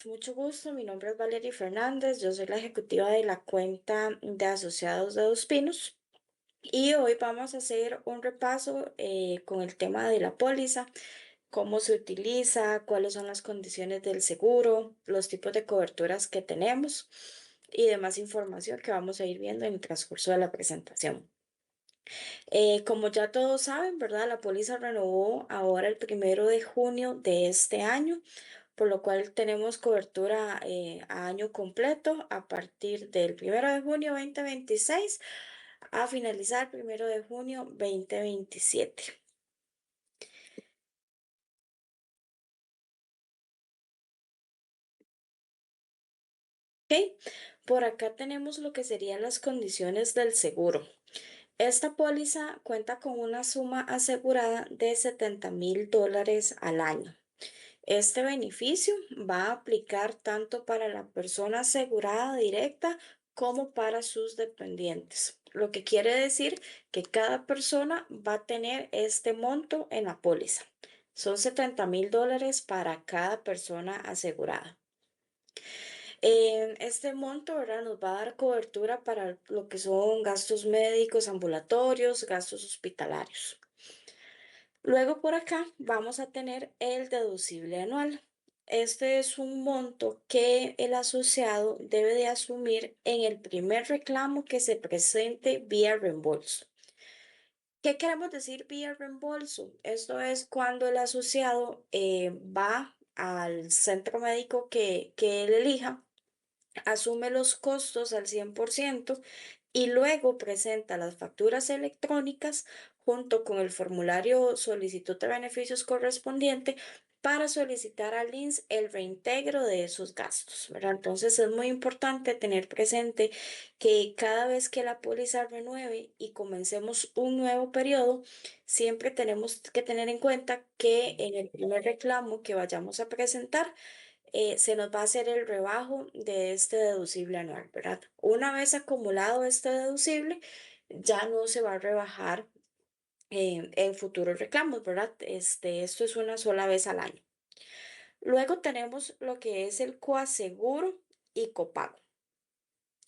Mucho gusto, mi nombre es Valeria Fernández, yo soy la ejecutiva de la cuenta de asociados de Dos Pinos y hoy vamos a hacer un repaso con el tema de la póliza, cómo se utiliza, cuáles son las condiciones del seguro, los tipos de coberturas que tenemos y demás información que vamos a ir viendo en el transcurso de la presentación. Como ya todos saben, ¿verdad? La póliza renovó ahora el 1 de junio de este año, por lo cual tenemos cobertura a año completo a partir del 1 de junio 2026 a finalizar 1 de junio 2027. Ok, por acá tenemos lo que serían las condiciones del seguro. Esta póliza cuenta con una suma asegurada de $70,000 al año. Este beneficio va a aplicar tanto para la persona asegurada directa como para sus dependientes, lo que quiere decir que cada persona va a tener este monto en la póliza. Son $70,000 para cada persona asegurada. Este monto, ¿verdad? Nos va a dar cobertura para lo que son gastos médicos ambulatorios, gastos hospitalarios. Luego por acá vamos a tener el deducible anual. Este es un monto que el asociado debe de asumir en el primer reclamo que se presente vía reembolso. ¿Qué queremos decir vía reembolso? Esto es cuando el asociado va al centro médico que él elija, asume los costos al 100% y luego presenta las facturas electrónicas junto con el formulario solicitud de beneficios correspondiente para solicitar al INSS el reintegro de esos gastos, ¿verdad? Entonces es muy importante tener presente que cada vez que la póliza renueve y comencemos un nuevo periodo, siempre tenemos que tener en cuenta que en el primer reclamo que vayamos a presentar, se nos va a hacer el rebajo de este deducible anual, ¿verdad? Una vez acumulado este deducible, ya no se va a rebajar en futuros reclamos, ¿verdad? Esto es una sola vez al año. Luego tenemos lo que es el coaseguro y copago.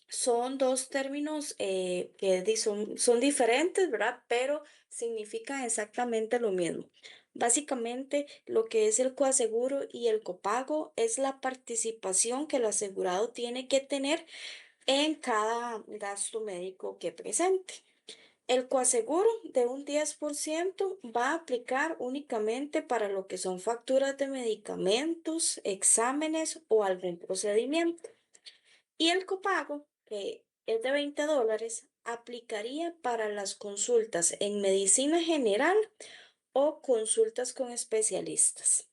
Son dos términos que son diferentes, ¿verdad? Pero significan exactamente lo mismo. Básicamente, lo que es el coaseguro y el copago es la participación que el asegurado tiene que tener en cada gasto médico que presente. El coaseguro de un 10% va a aplicar únicamente para lo que son facturas de medicamentos, exámenes o algún procedimiento. Y el copago, que es de $20, aplicaría para las consultas en medicina general o consultas con especialistas,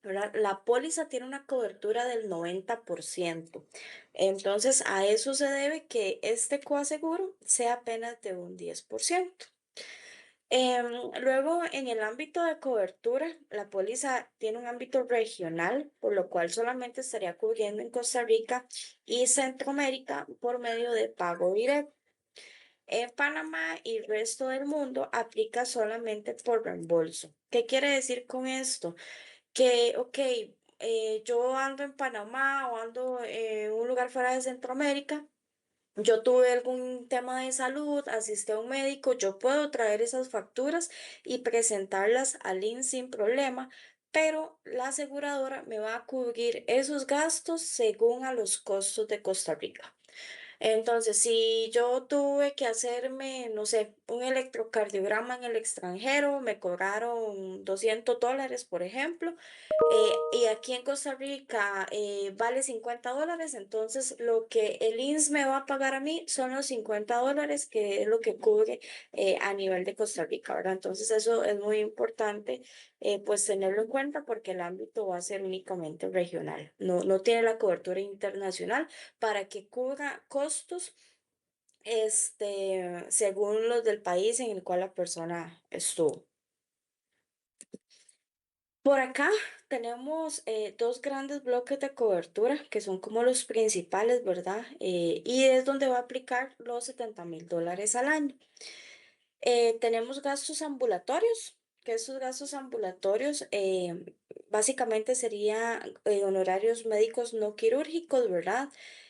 ¿verdad? La póliza tiene una cobertura del 90%. Entonces, a eso se debe que este coaseguro sea apenas de un 10%. Luego, en el ámbito de cobertura, la póliza tiene un ámbito regional, por lo cual solamente estaría cubriendo en Costa Rica y Centroamérica por medio de pago directo. En Panamá y el resto del mundo aplica solamente por reembolso. ¿Qué quiere decir con esto? Que, ok, yo ando en Panamá o ando en un lugar fuera de Centroamérica, yo tuve algún tema de salud, asistí a un médico, yo puedo traer esas facturas y presentarlas al INSS sin problema, pero la aseguradora me va a cubrir esos gastos según a los costos de Costa Rica. Entonces, si yo tuve que hacerme, no sé, un electrocardiograma en el extranjero, me cobraron $200, por ejemplo, y aquí en Costa Rica vale $50, entonces lo que el INSS me va a pagar a mí son los $50, que es lo que cubre a nivel de Costa Rica, ¿verdad? Entonces, eso es muy importante, pues tenerlo en cuenta porque el ámbito va a ser únicamente regional, no tiene la cobertura internacional para que cubra costos según los del país en el cual la persona estuvo. Por acá tenemos dos grandes bloques de cobertura que son como los principales, ¿verdad? Y es donde va a aplicar los $70,000 al año. Tenemos gastos ambulatorios, que estos gastos ambulatorios básicamente sería honorarios médicos no quirúrgicos, ¿verdad?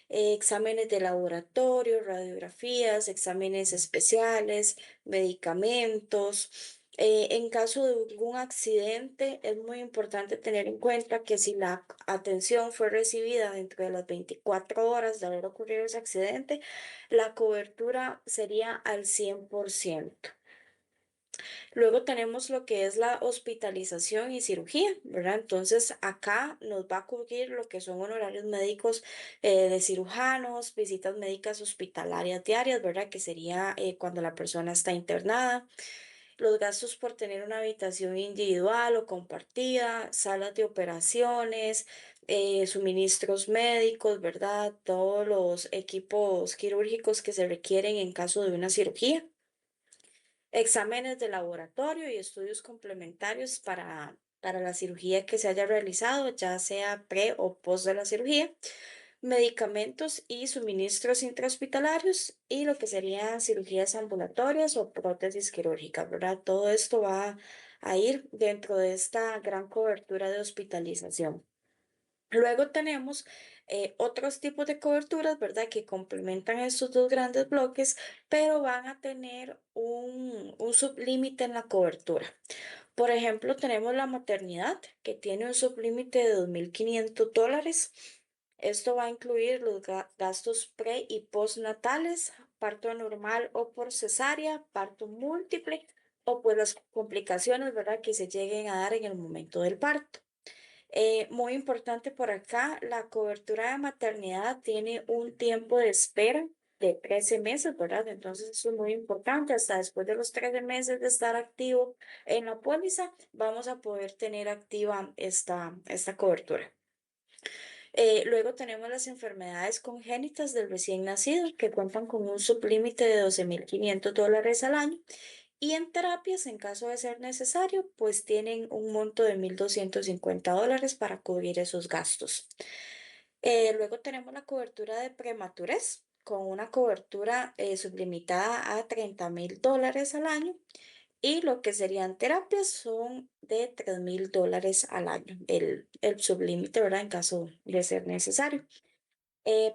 Exámenes de laboratorio, radiografías, exámenes especiales, medicamentos. En caso de algún accidente, es muy importante tener en cuenta que si la atención fue recibida dentro de las 24 horas de haber ocurrido ese accidente, la cobertura sería al 100%. Luego tenemos lo que es la hospitalización y cirugía, ¿verdad? Entonces acá nos va a cubrir lo que son honorarios médicos de cirujanos, visitas médicas hospitalarias diarias, ¿verdad? Que sería cuando la persona está internada, los gastos por tener una habitación individual o compartida, salas de operaciones, suministros médicos, ¿verdad? Todos los equipos quirúrgicos que se requieren en caso de una cirugía, exámenes de laboratorio y estudios complementarios para la cirugía que se haya realizado, ya sea pre o post de la cirugía, medicamentos y suministros intrahospitalarios y lo que serían cirugías ambulatorias o prótesis quirúrgicas, ¿verdad? Todo esto va a ir dentro de esta gran cobertura de hospitalización. Luego tenemos otros tipos de coberturas, ¿verdad? Que complementan estos dos grandes bloques, pero van a tener un sublímite en la cobertura. Por ejemplo, tenemos la maternidad, que tiene un sublímite de $2.500. Esto va a incluir los gastos pre y postnatales, parto normal o por cesárea, parto múltiple o pues las complicaciones, ¿verdad? Que se lleguen a dar en el momento del parto. Muy importante por acá, la cobertura de maternidad tiene un tiempo de espera de 13 meses, ¿verdad? Entonces eso es muy importante. Hasta después de los 13 meses de estar activo en la póliza, vamos a poder tener activa esta cobertura. Luego tenemos las enfermedades congénitas del recién nacido, que cuentan con un sublímite de $12.500 al año. Y en terapias, en caso de ser necesario, pues tienen un monto de $1.250 para cubrir esos gastos. Luego tenemos la cobertura de prematurez, con una cobertura sublimitada a $30.000 al año. Y lo que serían terapias son de $3.000 al año, el sublímite, ¿verdad? En caso de ser necesario.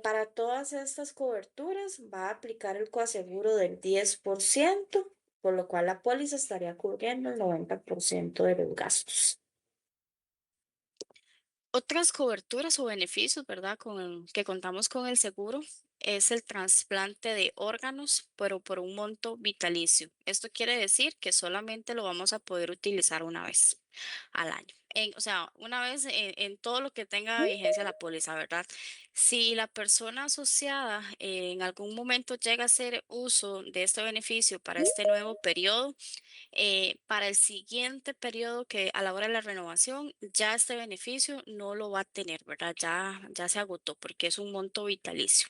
Para todas estas coberturas va a aplicar el coaseguro del 10%, por lo cual la póliza estaría cubriendo el 90% de los gastos. Otras coberturas o beneficios, ¿verdad? Que contamos con el seguro es el trasplante de órganos, pero por un monto vitalicio. Esto quiere decir que solamente lo vamos a poder utilizar una vez al año. O sea, una vez en todo lo que tenga vigencia la póliza, ¿verdad? Si la persona asociada en algún momento llega a hacer uso de este beneficio para este nuevo periodo, para el siguiente periodo que a la hora de la renovación, ya este beneficio no lo va a tener, ¿verdad? Ya se agotó porque es un monto vitalicio.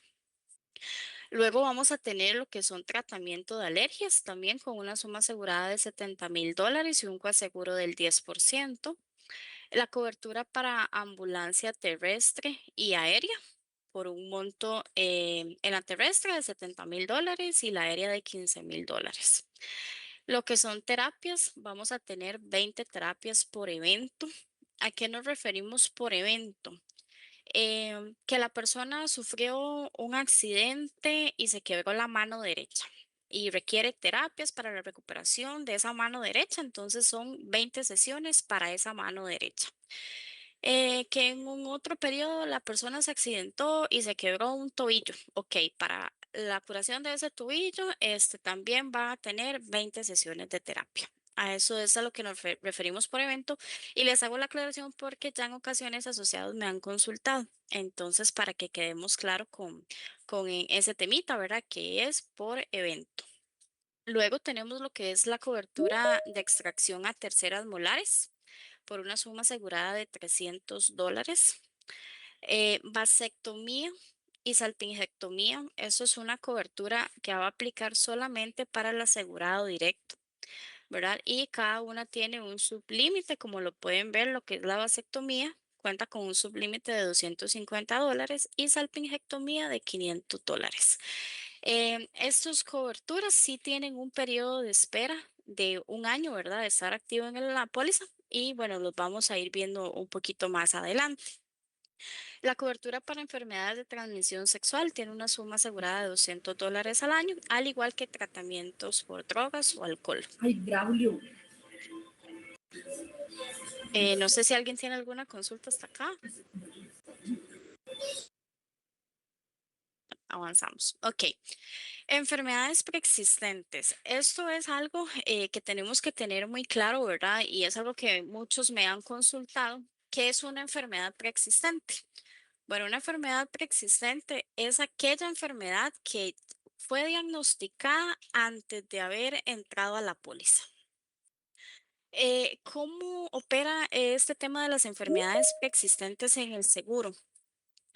Luego vamos a tener lo que son tratamiento de alergias, también con una suma asegurada de $70.000 y un coaseguro del 10%. La cobertura para ambulancia terrestre y aérea por un monto en la terrestre de $70.000 y la aérea de $15.000. Lo que son terapias, vamos a tener 20 terapias por evento. ¿A qué nos referimos por evento? Que la persona sufrió un accidente y se quebró la mano derecha y requiere terapias para la recuperación de esa mano derecha, entonces son 20 sesiones para esa mano derecha. Que en un otro periodo la persona se accidentó y se quebró un tobillo. Ok, para la curación de ese tobillo, este también va a tener 20 sesiones de terapia. A eso es a lo que nos referimos por evento y les hago la aclaración porque ya en ocasiones asociados me han consultado. Entonces, para que quedemos claro con ese temita, ¿verdad? Que es por evento. Luego tenemos lo que es la cobertura de extracción a terceras molares por una suma asegurada de $300. Vasectomía y salpingectomía, eso es una cobertura que va a aplicar solamente para el asegurado directo, ¿verdad? Y cada una tiene un sublímite, como lo pueden ver, lo que es la vasectomía. Cuenta con un sublímite de $250 y salpingectomía de $500. Estas coberturas sí tienen un periodo de espera de un año, ¿verdad? De estar activo en la póliza y bueno, los vamos a ir viendo un poquito más adelante. La cobertura para enfermedades de transmisión sexual tiene una suma asegurada de $200 al año, al igual que tratamientos por drogas o alcohol. Ay, Braulio. No sé si alguien tiene alguna consulta hasta acá. Avanzamos. Ok. Enfermedades preexistentes. Esto es algo que tenemos que tener muy claro, ¿verdad? Y es algo que muchos me han consultado. ¿Qué es una enfermedad preexistente? Bueno, una enfermedad preexistente es aquella enfermedad que fue diagnosticada antes de haber entrado a la póliza. ¿Cómo opera este tema de las enfermedades preexistentes en el seguro?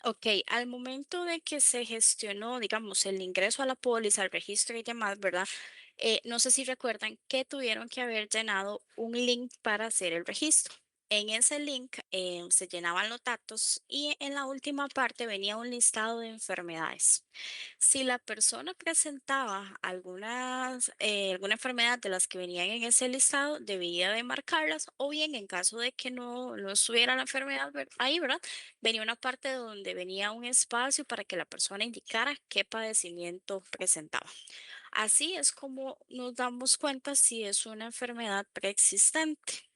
Ok, al momento de que se gestionó, digamos, el ingreso a la póliza, el registro y demás, ¿verdad? No sé si recuerdan que tuvieron que haber llenado un link para hacer el registro. En ese link se llenaban los datos y en la última parte venía un listado de enfermedades. Si la persona presentaba alguna enfermedad de las que venían en ese listado, debía de marcarlas o bien en caso de que no estuviera la enfermedad ahí, ¿verdad? Venía una parte donde venía un espacio para que la persona indicara qué padecimiento presentaba. Así es como nos damos cuenta si es una enfermedad preexistente.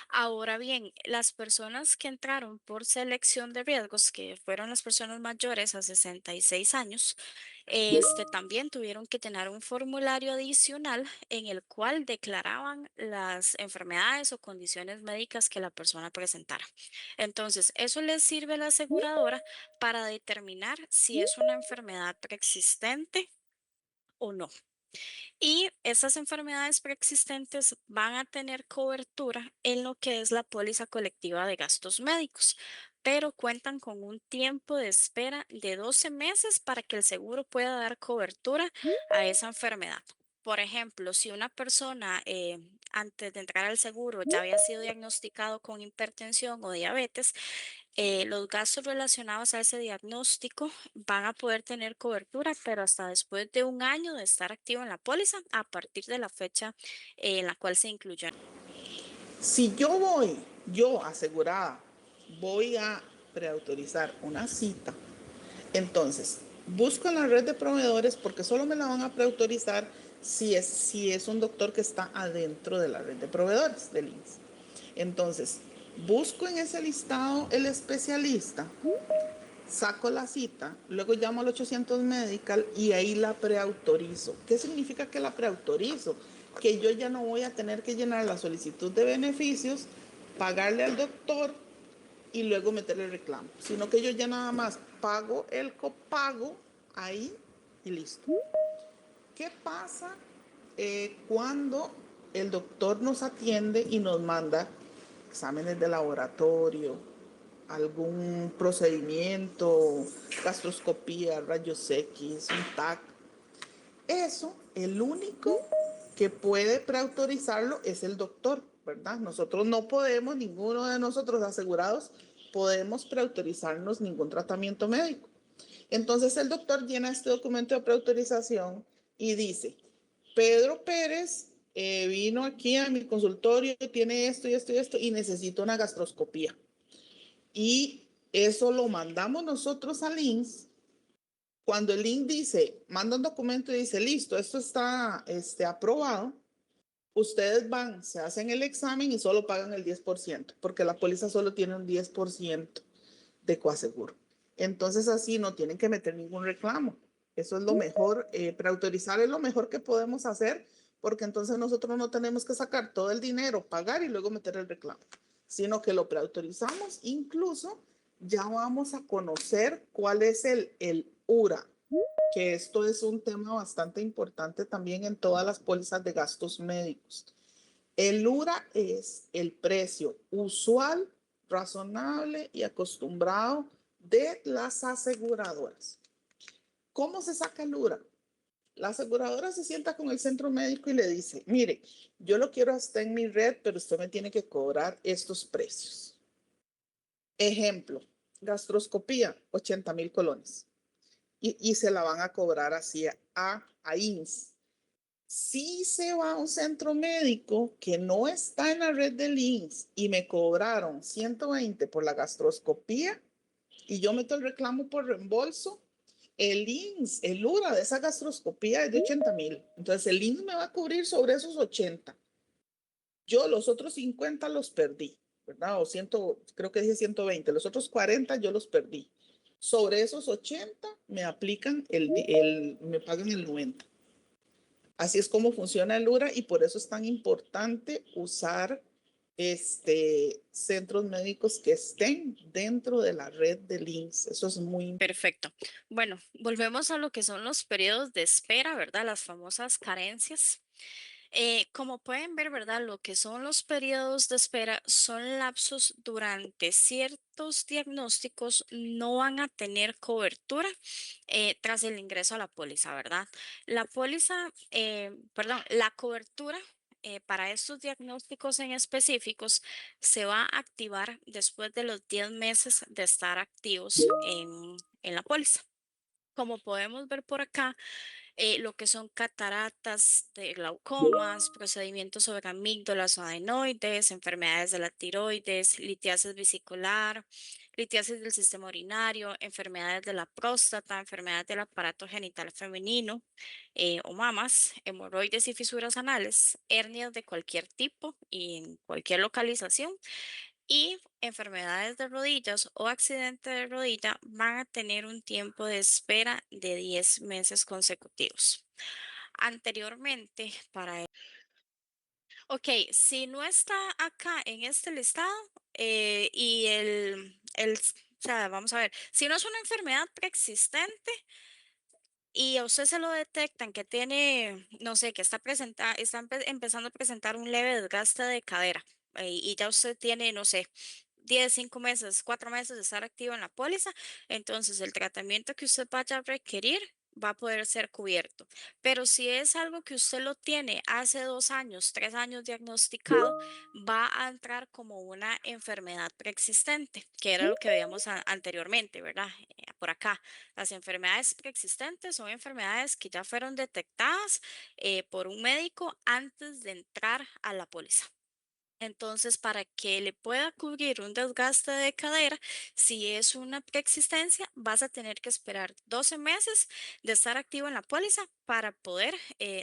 Ahora bien, las personas que entraron por selección de riesgos, que fueron las personas mayores a 66 años, también tuvieron que llenar un formulario adicional en el cual declaraban las enfermedades o condiciones médicas que la persona presentara. Entonces, eso les sirve a la aseguradora para determinar si es una enfermedad preexistente o no. Y esas enfermedades preexistentes van a tener cobertura en lo que es la póliza colectiva de gastos médicos, pero cuentan con un tiempo de espera de 12 meses para que el seguro pueda dar cobertura a esa enfermedad. Por ejemplo, si una persona antes de entrar al seguro ya había sido diagnosticado con hipertensión o diabetes, los gastos relacionados a ese diagnóstico van a poder tener cobertura, pero hasta después de un año de estar activo en la póliza, a partir de la fecha en la cual se incluyó. Si yo asegurada, voy a preautorizar una cita, entonces busco en la red de proveedores porque solo me la van a preautorizar si es un doctor que está adentro de la red de proveedores del IMSS. Entonces, busco en ese listado el especialista, saco la cita, luego llamo al 800 Medical y ahí la preautorizo. ¿Qué significa que la preautorizo? Que yo ya no voy a tener que llenar la solicitud de beneficios, pagarle al doctor y luego meterle el reclamo, sino que yo ya nada más pago el copago ahí y listo. ¿Qué pasa cuando el doctor nos atiende y nos manda exámenes de laboratorio, algún procedimiento, gastroscopía, rayos X, un TAC? Eso, el único que puede preautorizarlo es el doctor, ¿verdad? Nosotros no podemos, ninguno de nosotros asegurados, podemos preautorizarnos ningún tratamiento médico. Entonces el doctor llena este documento de preautorización y dice, Pedro Pérez vino aquí a mi consultorio, tiene esto y esto y esto y necesita una gastroscopía. Y eso lo mandamos nosotros al INSS. Cuando el link dice, manda un documento y dice, listo, esto está aprobado, ustedes van, se hacen el examen y solo pagan el 10%, porque la póliza solo tiene un 10% de coaseguro. Entonces así no tienen que meter ningún reclamo. Eso es lo mejor, preautorizar es lo mejor que podemos hacer, porque entonces nosotros no tenemos que sacar todo el dinero, pagar y luego meter el reclamo, sino que lo preautorizamos. Incluso ya vamos a conocer cuál es el URA, que esto es un tema bastante importante también en todas las pólizas de gastos médicos. El URA es el precio usual, razonable y acostumbrado de las aseguradoras. ¿Cómo se saca el URA? La aseguradora se sienta con el centro médico y le dice, mire, yo lo quiero hasta en mi red, pero usted me tiene que cobrar estos precios. Ejemplo, gastroscopía, 80,000 colones. Y se la van a cobrar así a INS. Si se va a un centro médico que no está en la red de IMSS y me cobraron 120 por la gastroscopía y yo meto el reclamo por reembolso, el IMSS, el URA de esa gastroscopía es de 80,000. Entonces el IMSS me va a cubrir sobre esos 80. Yo los otros 50 los perdí, ¿verdad? O 100, creo que dije 120. Los otros 40 yo los perdí. Sobre esos 80 me aplican me pagan el 90. Así es como funciona el URA y por eso es tan importante usar centros médicos que estén dentro de la red de links. Eso es muy importante. Perfecto. Bueno, volvemos a lo que son los periodos de espera, ¿verdad? Las famosas carencias. Como pueden ver, ¿verdad? Lo que son los periodos de espera son lapsos durante ciertos diagnósticos no van a tener cobertura tras el ingreso a la póliza, ¿verdad? La póliza, perdón, la cobertura para estos diagnósticos en específicos se va a activar después de los 10 meses de estar activos en la póliza. Como podemos ver por acá, lo que son cataratas de glaucomas, procedimientos sobre amígdalas o adenoides, enfermedades de la tiroides, litiasis vesicular, litiasis del sistema urinario, enfermedades de la próstata, enfermedades del aparato genital femenino o mamas, hemorroides y fisuras anales, hernias de cualquier tipo y en cualquier localización y enfermedades de rodillas o accidente de rodilla van a tener un tiempo de espera de 10 meses consecutivos. Anteriormente, ok, si no está acá en este listado y o sea, vamos a ver, si no es una enfermedad preexistente, y a usted se lo detectan que tiene, no sé, que está empezando a presentar un leve desgaste de cadera y ya usted tiene, no sé, 10 5 meses, 4 meses de estar activo en la póliza, entonces el tratamiento que usted vaya a requerir va a poder ser cubierto. Pero si es algo que usted lo tiene hace 2 años, 3 años diagnosticado, va a entrar como una enfermedad preexistente, que era lo que veíamos anteriormente, ¿verdad? Por acá. Las enfermedades preexistentes son enfermedades que ya fueron detectadas por un médico antes de entrar a la póliza. Entonces, para que le pueda cubrir un desgaste de cadera, si es una preexistencia, vas a tener que esperar 12 meses de estar activo en la póliza para poder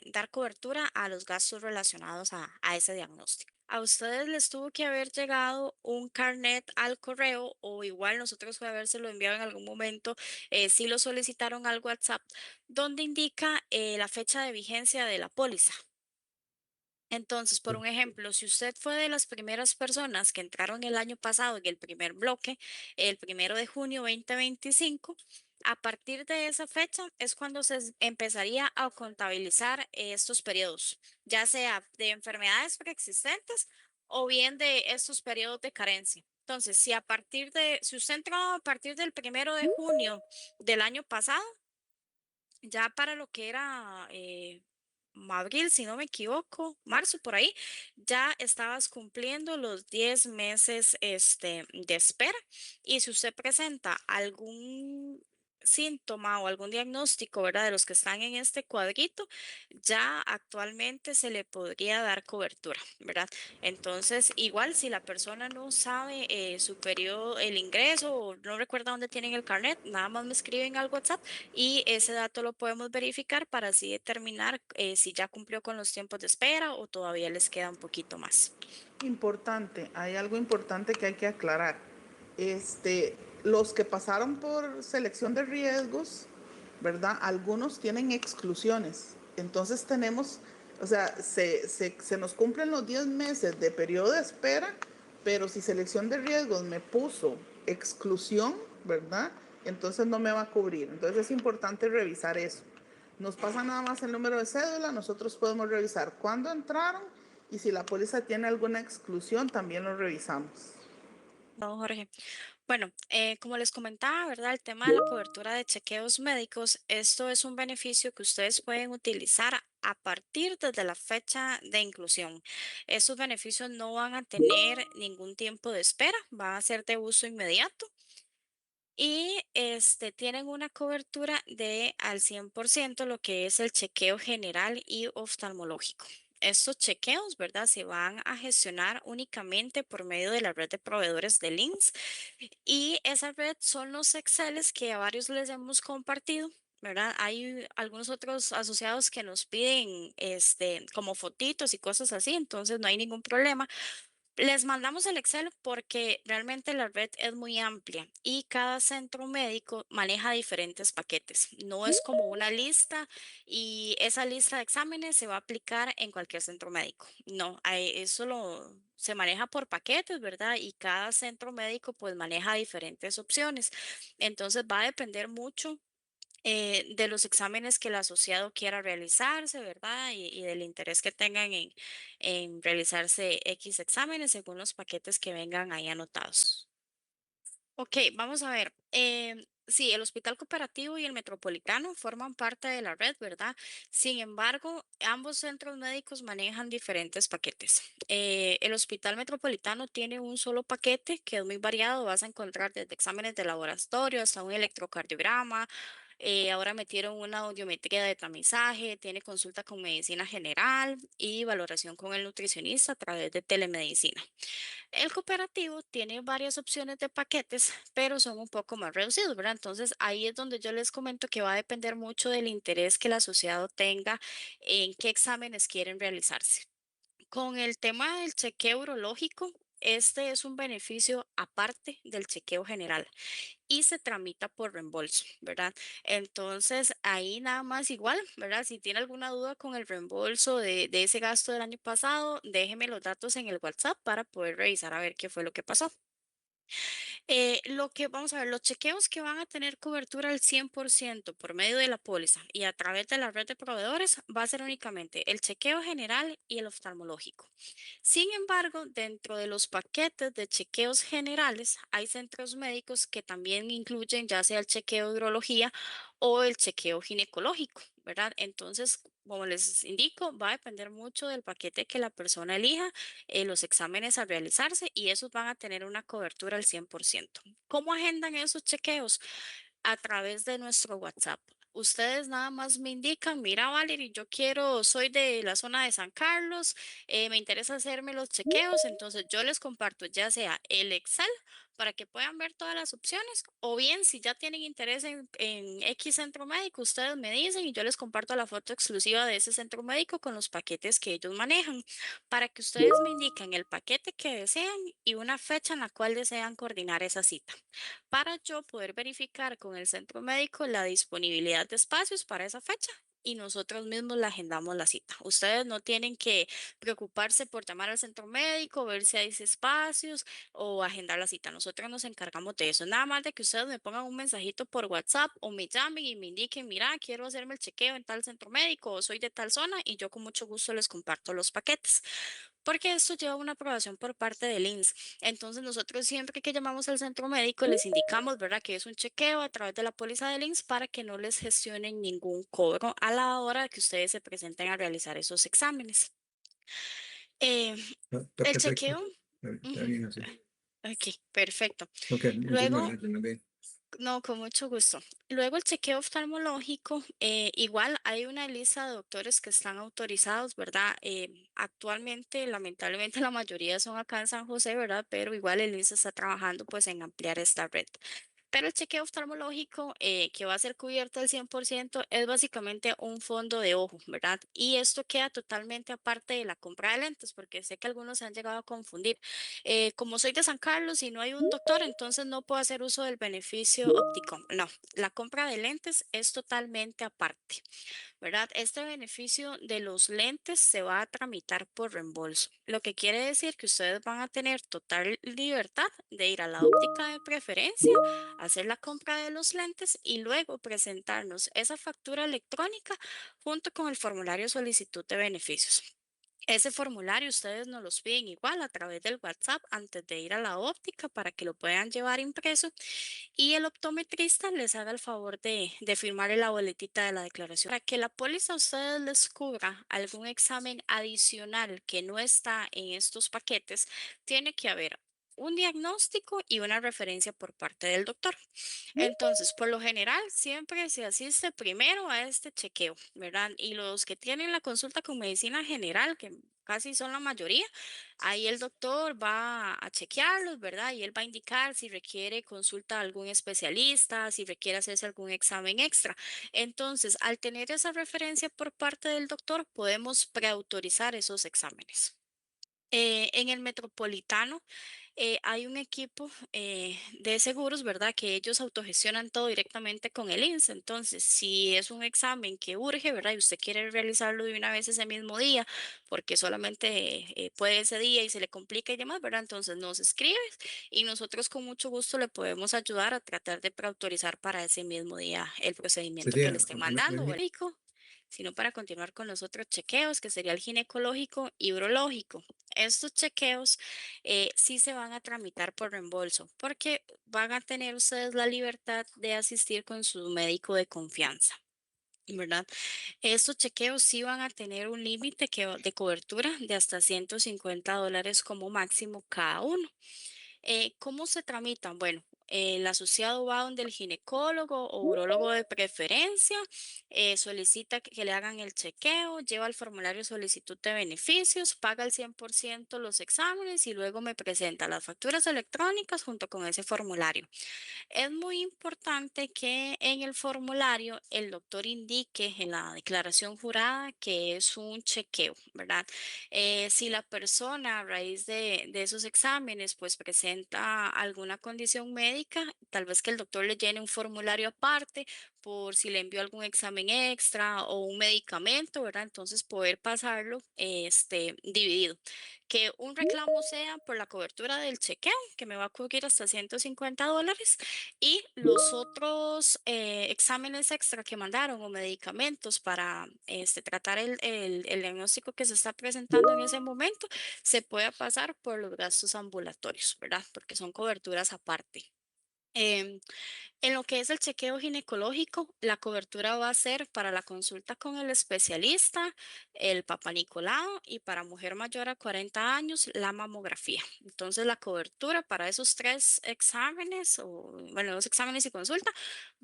dar cobertura a los gastos relacionados a ese diagnóstico. A ustedes les tuvo que haber llegado un carnet al correo o igual nosotros fue habérselo enviado en algún momento, si lo solicitaron al WhatsApp, donde indica la fecha de vigencia de la póliza. Entonces, por un ejemplo, si usted fue de las primeras personas que entraron el año pasado en el primer bloque, el 1 de junio 2025, a partir de esa fecha es cuando empezaría a contabilizar estos periodos, ya sea de enfermedades preexistentes o bien de estos periodos de carencia. Entonces, si usted entró a partir del 1 de junio del año pasado, ya para lo que era abril, si no me equivoco, marzo por ahí, ya estabas cumpliendo los 10 meses de espera. Y si usted presenta algún síntoma o algún diagnóstico, ¿verdad? De los que están en este cuadrito, ya actualmente se le podría dar cobertura, ¿verdad? Entonces, igual si la persona no sabe su periodo, el ingreso o no recuerda dónde tienen el carnet, nada más me escriben al WhatsApp y ese dato lo podemos verificar para así determinar si ya cumplió con los tiempos de espera o todavía les queda un poquito más. Importante, hay algo importante que hay que aclarar. Los que pasaron por selección de riesgos, ¿verdad? Algunos tienen exclusiones. Entonces tenemos, o sea, se nos cumplen los 10 meses de periodo de espera, pero si selección de riesgos me puso exclusión, ¿verdad? Entonces no me va a cubrir. Entonces es importante revisar eso. Nos pasa nada más el número de cédula, nosotros podemos revisar cuándo entraron y si la póliza tiene alguna exclusión, también lo revisamos. No, Jorge. Bueno, como les comentaba, ¿verdad? El tema de la cobertura de chequeos médicos, esto es un beneficio que ustedes pueden utilizar a partir desde la fecha de inclusión. Estos beneficios no van a tener ningún tiempo de espera, van a ser de uso inmediato. y tienen una cobertura de al 100% lo que es el chequeo general y oftalmológico. Estos chequeos, ¿verdad? Se van a gestionar únicamente por medio de la red de proveedores de links y esa red son los Exceles que a varios les hemos compartido. ¿Verdad? Hay algunos otros asociados que nos piden como fotitos y cosas así, entonces no hay ningún problema. Les mandamos el Excel porque realmente la red es muy amplia y cada centro médico maneja diferentes paquetes. No es como una lista y esa lista de exámenes se va a aplicar en cualquier centro médico. No, se maneja por paquetes, ¿verdad? Y cada centro médico pues maneja diferentes opciones. Entonces va a depender mucho de los exámenes que el asociado quiera realizarse, ¿verdad? Y del interés que tengan en realizarse X exámenes según los paquetes que vengan ahí anotados. Ok, vamos a ver. Sí, el Hospital Cooperativo y el Metropolitano forman parte de la red, ¿verdad? Sin embargo, ambos centros médicos manejan diferentes paquetes. El Hospital Metropolitano tiene un solo paquete que es muy variado. Vas a encontrar desde exámenes de laboratorio hasta un electrocardiograma. Ahora metieron una audiometría de tamizaje, tiene consulta con medicina general y valoración con el nutricionista a través de telemedicina. El cooperativo tiene varias opciones de paquetes, pero son un poco más reducidos, ¿verdad? Entonces ahí es donde yo les comento que va a depender mucho del interés que el asociado tenga en qué exámenes quieren realizarse. Con el tema del chequeo urológico, este es un beneficio aparte del chequeo general y se tramita por reembolso, ¿verdad? Entonces, ahí nada más igual, ¿verdad? Si tiene alguna duda con el reembolso de ese gasto del año pasado, déjeme los datos en el WhatsApp para poder revisar a ver qué fue lo que pasó. Vamos a ver, los chequeos que van a tener cobertura al 100% por medio de la póliza y a través de la red de proveedores va a ser únicamente el chequeo general y el oftalmológico. Sin embargo, dentro de los paquetes de chequeos generales, hay centros médicos que también incluyen ya sea el chequeo de urología o el chequeo ginecológico, ¿verdad? Entonces, como les indico, va a depender mucho del paquete que la persona elija, los exámenes a realizarse y esos van a tener una cobertura al 100%. ¿Cómo agendan esos chequeos? A través de nuestro WhatsApp. Ustedes nada más me indican, mira, Valerie, soy de la zona de San Carlos, me interesa hacerme los chequeos, entonces yo les comparto ya sea el Excel para que puedan ver todas las opciones, o bien si ya tienen interés en X centro médico, ustedes me dicen y yo les comparto la foto exclusiva de ese centro médico con los paquetes que ellos manejan, para que ustedes me indiquen el paquete que desean y una fecha en la cual desean coordinar esa cita para yo poder verificar con el centro médico la disponibilidad de espacios para esa fecha y nosotros mismos la agendamos la cita. Ustedes no tienen que preocuparse por llamar al centro médico, ver si hay espacios o agendar la cita. Nosotros nos encargamos de eso. Nada más de que ustedes me pongan un mensajito por WhatsApp o me llamen y me indiquen, mira, quiero hacerme el chequeo en tal centro médico o soy de tal zona y yo con mucho gusto les comparto los paquetes. Porque esto lleva una aprobación por parte del INS. Entonces, nosotros siempre que llamamos al centro médico les indicamos, ¿verdad?, que es un chequeo a través de la póliza del INS para que no les gestionen ningún cobro a la hora de que ustedes se presenten a realizar esos exámenes. Eh, Está el perfecto. chequeo, Está ujú, bien así. ok, perfecto. Ok, muchísimas Luego, gracias, Nadine. no, con mucho gusto. Luego el chequeo oftalmológico, igual hay una lista de doctores que están autorizados, ¿verdad? Actualmente, lamentablemente, la mayoría son acá en San José, ¿verdad? Pero igual el INSS está trabajando pues en ampliar esta red. Pero el chequeo oftalmológico que va a ser cubierto al 100% es básicamente un fondo de ojo, ¿verdad? Y esto queda totalmente aparte de la compra de lentes, porque sé que algunos se han llegado a confundir. Como soy de San Carlos y no hay un doctor, entonces no puedo hacer uso del beneficio óptico. No, la compra de lentes es totalmente aparte. ¿Verdad? Este beneficio de los lentes se va a tramitar por reembolso, lo que quiere decir que ustedes van a tener total libertad de ir a la óptica de preferencia, hacer la compra de los lentes y luego presentarnos esa factura electrónica junto con el formulario solicitud de beneficios. Ese formulario ustedes nos los piden igual a través del WhatsApp antes de ir a la óptica para que lo puedan llevar impreso y el optometrista les haga el favor de firmarle la boletita de la declaración. Para que la póliza a ustedes les cubra algún examen adicional que no está en estos paquetes, tiene que haber un diagnóstico y una referencia por parte del doctor. Entonces, por lo general, siempre se asiste primero a este chequeo, ¿verdad? Y los que tienen la consulta con medicina general, que casi son la mayoría, ahí el doctor va a chequearlos, ¿verdad? Y él va a indicar si requiere consulta a algún especialista, si requiere hacerse algún examen extra. Entonces, al tener esa referencia por parte del doctor, podemos preautorizar esos exámenes. En el metropolitano hay un equipo de seguros, ¿verdad? Que ellos autogestionan todo directamente con el INSS. Entonces, si es un examen que urge, ¿verdad? Y usted quiere realizarlo de una vez ese mismo día, porque solamente puede ese día y se le complica y demás, ¿verdad? Entonces nos escribe y nosotros con mucho gusto le podemos ayudar a tratar de preautorizar para ese mismo día el procedimiento que le Sería, estén mandando o el médico, sino para continuar con los otros chequeos, que sería el ginecológico y urológico. Estos chequeos sí se van a tramitar por reembolso, porque van a tener ustedes la libertad de asistir con su médico de confianza. ¿Verdad? Estos chequeos sí van a tener un límite de cobertura de hasta $150 como máximo cada uno. ¿Cómo se tramitan? Bueno, el asociado va donde el ginecólogo o urólogo de preferencia, solicita que le hagan el chequeo, lleva el formulario de solicitud de beneficios, paga el 100% los exámenes y luego me presenta las facturas electrónicas junto con ese formulario. Es muy importante que en el formulario el doctor indique en la declaración jurada que es un chequeo, ¿verdad? Si la persona a raíz de esos exámenes pues presenta alguna condición médica, tal vez que el doctor le llene un formulario aparte por si le envió algún examen extra o un medicamento, ¿verdad? Entonces poder pasarlo dividido. Que un reclamo sea por la cobertura del chequeo, que me va a cubrir hasta $150, y los otros exámenes extra que mandaron o medicamentos para tratar el diagnóstico que se está presentando en ese momento, se puede pasar por los gastos ambulatorios, ¿verdad? Porque son coberturas aparte. Em, en lo que es el chequeo ginecológico, la cobertura va a ser para la consulta con el especialista, el Papa Nicolau y para mujer mayor a 40 años, la mamografía. Entonces, la cobertura para esos tres exámenes, o bueno, los exámenes y consulta,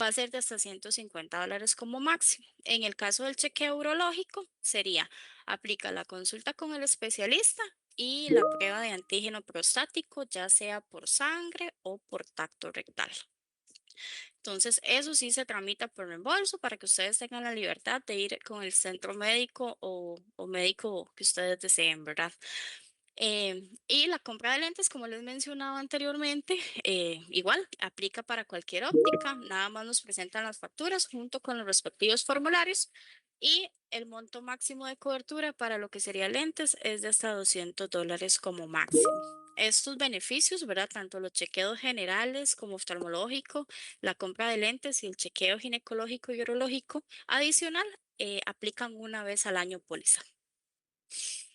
va a ser de hasta $150 como máximo. En el caso del chequeo urológico, sería aplica la consulta con el especialista y la prueba de antígeno prostático, ya sea por sangre o por tacto rectal. Entonces, eso sí se tramita por reembolso para que ustedes tengan la libertad de ir con el centro médico o médico que ustedes deseen, ¿verdad? Y la compra de lentes, como les mencionaba anteriormente, igual aplica para cualquier óptica. Nada más nos presentan las facturas junto con los respectivos formularios y el monto máximo de cobertura para lo que sería lentes es de hasta $200 como máximo. Estos beneficios, ¿verdad? Tanto los chequeos generales como oftalmológico, la compra de lentes y el chequeo ginecológico y urológico adicional, aplican una vez al año póliza.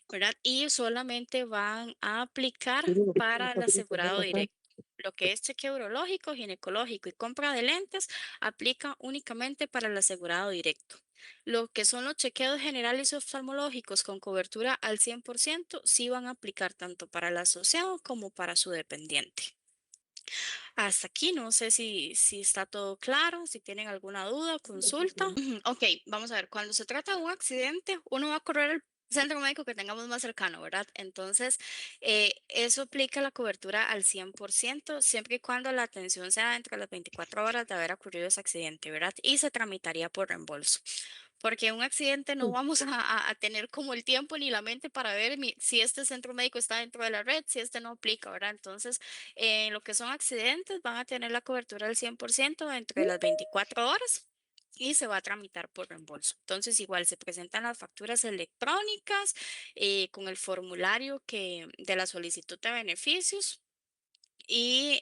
¿Verdad? Y solamente van a aplicar para el asegurado directo. Lo que es chequeo urológico, ginecológico y compra de lentes aplica únicamente para el asegurado directo. Lo que son los chequeos generales y oftalmológicos con cobertura al 100% sí van a aplicar tanto para el asociado como para su dependiente. Hasta aquí, no sé si está todo claro, si tienen alguna duda, consulta. Ok, vamos a ver, cuando se trata de un accidente, uno va a correr al centro médico que tengamos más cercano, ¿verdad? Entonces, eso aplica la cobertura al 100%, siempre y cuando la atención sea dentro de las 24 horas de haber ocurrido ese accidente, ¿verdad? Y se tramitaría por reembolso. Porque un accidente no vamos a tener como el tiempo ni la mente para ver si este centro médico está dentro de la red, si este no aplica, ¿verdad? Entonces, lo que son accidentes van a tener la cobertura al 100% dentro de las 24 horas y se va a tramitar por reembolso. Entonces, igual se presentan las facturas electrónicas con el formulario de la solicitud de beneficios y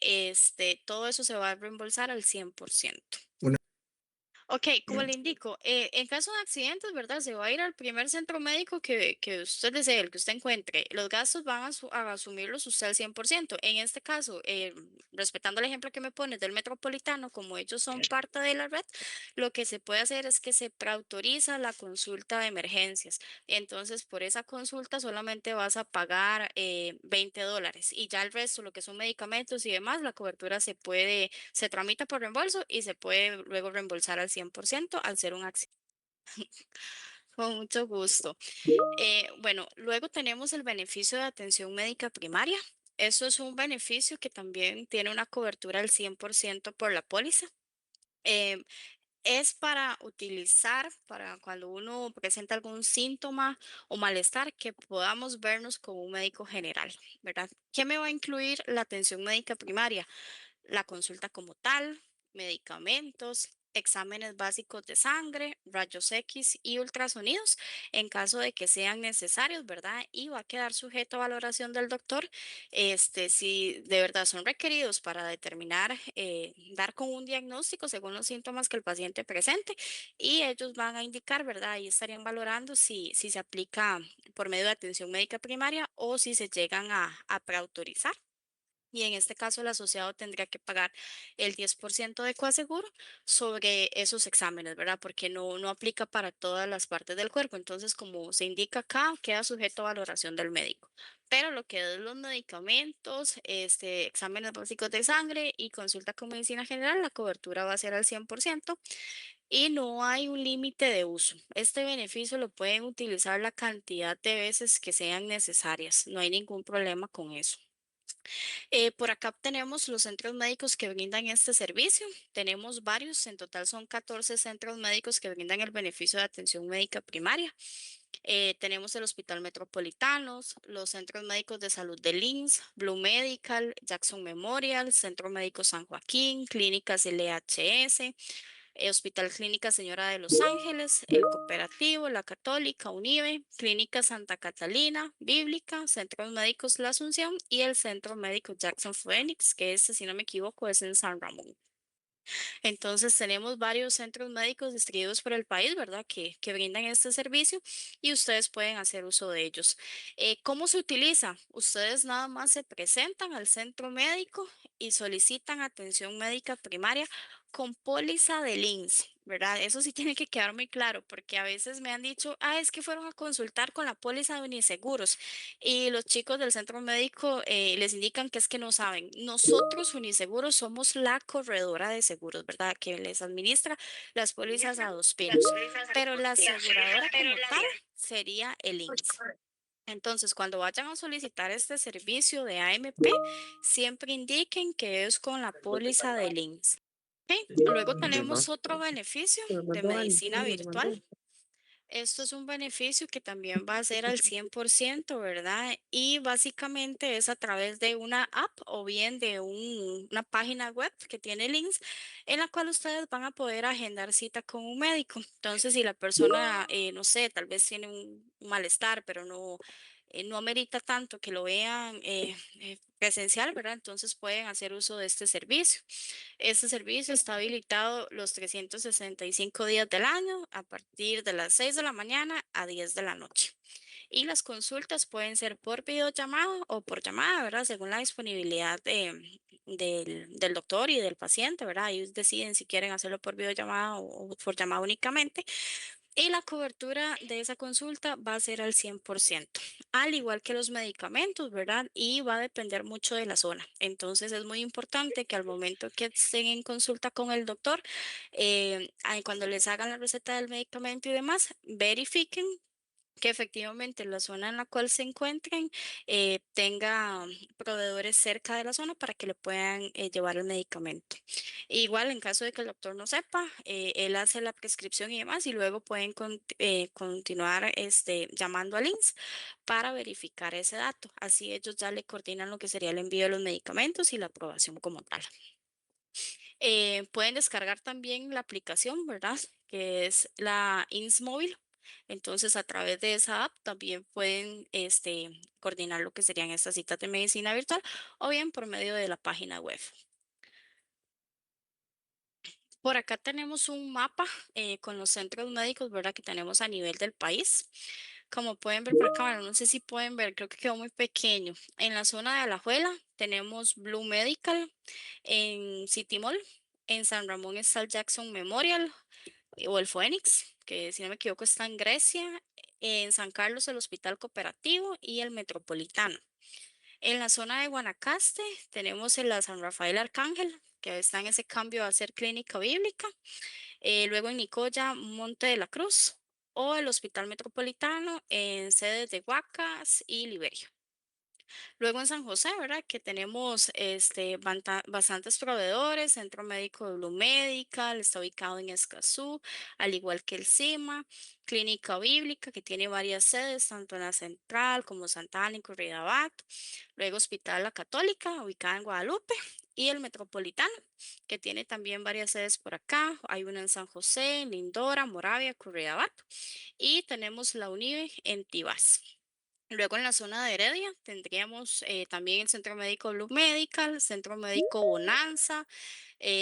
todo eso se va a reembolsar al 100%. Ok, como le indico, en caso de accidentes, ¿verdad? Se va a ir al primer centro médico que usted desee, el que usted encuentre. Los gastos van a asumirlos usted al 100%. En este caso, respetando el ejemplo que me pones del metropolitano, como ellos son parte de la red, lo que se puede hacer es que se preautoriza la consulta de emergencias. Entonces, por esa consulta solamente vas a pagar $20 y ya el resto, lo que son medicamentos y demás, la cobertura se tramita por reembolso y se puede luego reembolsar al 100% al ser un accidente. Con mucho gusto. Bueno, luego tenemos el beneficio de atención médica primaria. Eso es un beneficio que también tiene una cobertura al 100% por la póliza. Eh, es para utilizar para cuando uno presenta algún síntoma o malestar que podamos vernos con un médico general, ¿verdad? ¿Qué me va a incluir la atención médica primaria? La consulta como tal, medicamentos, exámenes básicos de sangre, rayos X y ultrasonidos en caso de que sean necesarios, ¿verdad? Y va a quedar sujeto a valoración del doctor, si de verdad son requeridos para determinar, dar con un diagnóstico según los síntomas que el paciente presente y ellos van a indicar, ¿verdad? Ahí estarían valorando si se aplica por medio de atención médica primaria o si se llegan a preautorizar. Y en este caso, el asociado tendría que pagar el 10% de coaseguro sobre esos exámenes, ¿verdad? Porque no aplica para todas las partes del cuerpo. Entonces, como se indica acá, queda sujeto a valoración del médico. Pero lo que es los medicamentos, exámenes básicos de sangre y consulta con medicina general, la cobertura va a ser al 100% y no hay un límite de uso. Este beneficio lo pueden utilizar la cantidad de veces que sean necesarias. No hay ningún problema con eso. Por acá tenemos los centros médicos que brindan este servicio. Tenemos varios, en total son 14 centros médicos que brindan el beneficio de atención médica primaria. Tenemos el Hospital Metropolitanos, los centros médicos de salud de Linz, Blue Medical, Jackson Memorial, Centro Médico San Joaquín, Clínicas LHS, Hospital Clínica Señora de los Ángeles, el Cooperativo, la Católica, UNIBE, Clínica Santa Catalina, Bíblica, Centros Médicos La Asunción y el Centro Médico Jackson Phoenix, que este, si no me equivoco, es en San Ramón. Entonces tenemos varios centros médicos distribuidos por el país, ¿verdad? Que brindan este servicio y ustedes pueden hacer uso de ellos. ¿Cómo se utiliza? Ustedes nada más se presentan al centro médico y solicitan atención médica primaria con póliza de INSS, ¿verdad? Eso sí tiene que quedar muy claro porque a veces me han dicho, es que fueron a consultar con la póliza de Uniseguros y los chicos del centro médico les indican que es que no saben. Nosotros, Uniseguros, somos la corredora de seguros, ¿verdad? Que les administra las pólizas a dos pinos, pero la aseguradora como tal sería el INSS. Entonces, cuando vayan a solicitar este servicio de AMP, siempre indiquen que es con la póliza del INSS. ¿Ok? Luego tenemos otro beneficio de medicina virtual. Esto es un beneficio que también va a ser al 100%, ¿verdad? Y básicamente es a través de una app o bien de una página web que tiene links en la cual ustedes van a poder agendar cita con un médico. Entonces, si la persona, no sé, tal vez tiene un malestar, pero no amerita tanto que lo vean presencial, ¿verdad? Entonces pueden hacer uso de este servicio. Este servicio está habilitado los 365 días del año a partir de las 6 de la mañana a 10 de la noche. Y las consultas pueden ser por videollamada o por llamada, ¿verdad? Según la disponibilidad del doctor y del paciente, ¿verdad? Ellos deciden si quieren hacerlo por videollamada o por llamada únicamente. Y la cobertura de esa consulta va a ser al 100%, al igual que los medicamentos, ¿verdad? Y va a depender mucho de la zona. Entonces es muy importante que al momento que estén en consulta con el doctor, cuando les hagan la receta del medicamento y demás, verifiquen que efectivamente la zona en la cual se encuentren tenga proveedores cerca de la zona para que le puedan llevar el medicamento. Igual en caso de que el doctor no sepa, él hace la prescripción y demás y luego pueden continuar llamando al INSS para verificar ese dato. Así ellos ya le coordinan lo que sería el envío de los medicamentos y la aprobación como tal. Pueden descargar también la aplicación, ¿verdad? Que es la INS Móvil. Entonces, a través de esa app también pueden coordinar lo que serían estas citas de medicina virtual o bien por medio de la página web. Por acá tenemos un mapa con los centros médicos, ¿verdad? Que tenemos a nivel del país. Como pueden ver por acá, bueno, no sé si pueden ver, creo que quedó muy pequeño. En la zona de Alajuela tenemos Blue Medical, en City Mall, en San Ramón está el Jackson Memorial o el Phoenix, que si no me equivoco está en Grecia, en San Carlos el Hospital Cooperativo y el Metropolitano. En la zona de Guanacaste tenemos en la San Rafael Arcángel, que está en ese cambio a ser clínica bíblica. Luego en Nicoya, Monte de la Cruz o el Hospital Metropolitano en sedes de Huacas y Liberia. Luego en San José, ¿verdad? Que tenemos bastantes proveedores, Centro Médico de Blue Medical, está ubicado en Escazú, al igual que el CIMA, Clínica Bíblica, que tiene varias sedes, tanto en la Central como Santa Ana y Curridabat. Luego Hospital La Católica, ubicada en Guadalupe, y el Metropolitano, que tiene también varias sedes por acá. Hay una en San José, Lindora, Moravia, Curridabat, y tenemos la UNIVE en Tibás. Luego en la zona de Heredia tendríamos también el Centro Médico Blue Medical, Centro Médico Bonanza,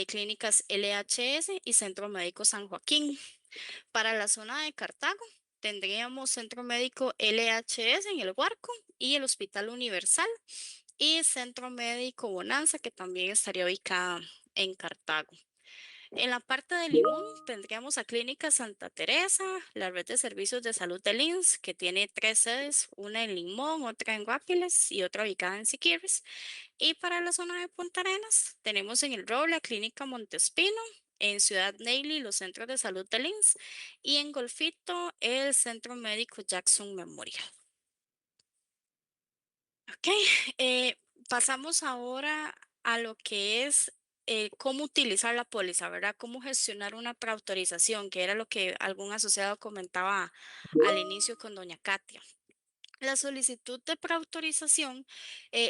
Clínicas LHS y Centro Médico San Joaquín. Para la zona de Cartago tendríamos Centro Médico LHS en el Huarco y el Hospital Universal y Centro Médico Bonanza que también estaría ubicada en Cartago. En la parte de Limón tendríamos a Clínica Santa Teresa, la red de servicios de salud del INS, que tiene tres sedes, una en Limón, otra en Guapiles y otra ubicada en Siquirres. Y para la zona de Punta Arenas tenemos en El Roble la Clínica Montespino, en Ciudad Neily los centros de salud del INS y en Golfito el Centro Médico Jackson Memorial. Ok, eh, pasamos ahora a lo que es cómo utilizar la póliza, ¿verdad? Cómo gestionar una preautorización, que era lo que algún asociado comentaba al inicio con doña Katia. La solicitud de preautorización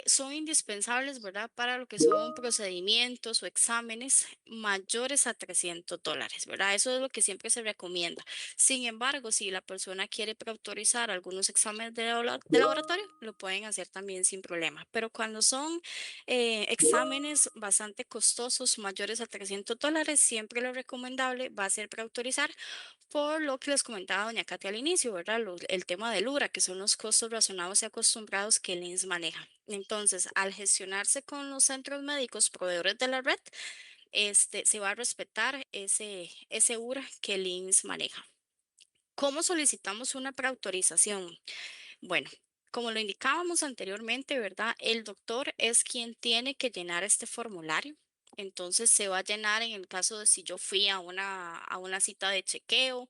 son indispensables, ¿verdad? Para lo que son procedimientos o exámenes mayores a $300, ¿verdad? Eso es lo que siempre se recomienda. Sin embargo, si la persona quiere preautorizar algunos exámenes de laboratorio, lo pueden hacer también sin problema. Pero cuando son exámenes bastante costosos, mayores a $300, siempre lo recomendable va a ser preautorizar por lo que les comentaba doña Katia al inicio, ¿verdad? El tema del URA, que son los costos razonados y acostumbrados que el INS maneja. Entonces, al gestionarse con los centros médicos proveedores de la red, se va a respetar ese URA que el INS maneja. ¿Cómo solicitamos una preautorización? Bueno, como lo indicábamos anteriormente, ¿verdad? El doctor es quien tiene que llenar este formulario. Entonces se va a llenar en el caso de si yo fui a una cita de chequeo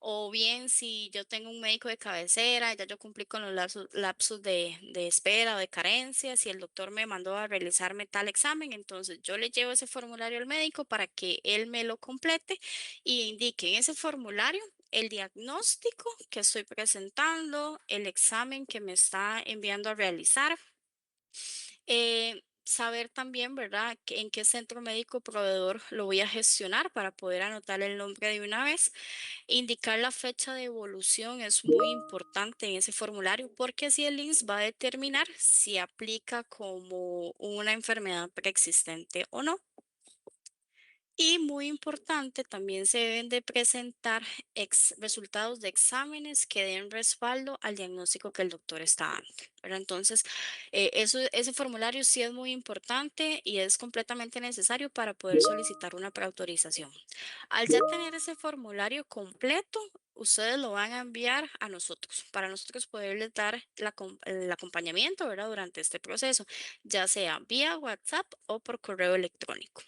o bien si yo tengo un médico de cabecera, ya yo cumplí con los lapsos de espera o de carencia, si el doctor me mandó a realizarme tal examen, entonces yo le llevo ese formulario al médico para que él me lo complete y indique en ese formulario el diagnóstico que estoy presentando, el examen que me está enviando a realizar. Saber también, ¿verdad?, en qué centro médico proveedor lo voy a gestionar para poder anotar el nombre de una vez. Indicar la fecha de evolución es muy importante en ese formulario porque así el INS va a determinar si aplica como una enfermedad preexistente o no. Y muy importante, también se deben de presentar resultados de exámenes que den respaldo al diagnóstico que el doctor está dando, ¿verdad? Entonces, ese formulario sí es muy importante y es completamente necesario para poder solicitar una preautorización. Al ya tener ese formulario completo, ustedes lo van a enviar a nosotros para nosotros poderles dar el acompañamiento, ¿verdad? Durante este proceso, ya sea vía WhatsApp o por correo electrónico.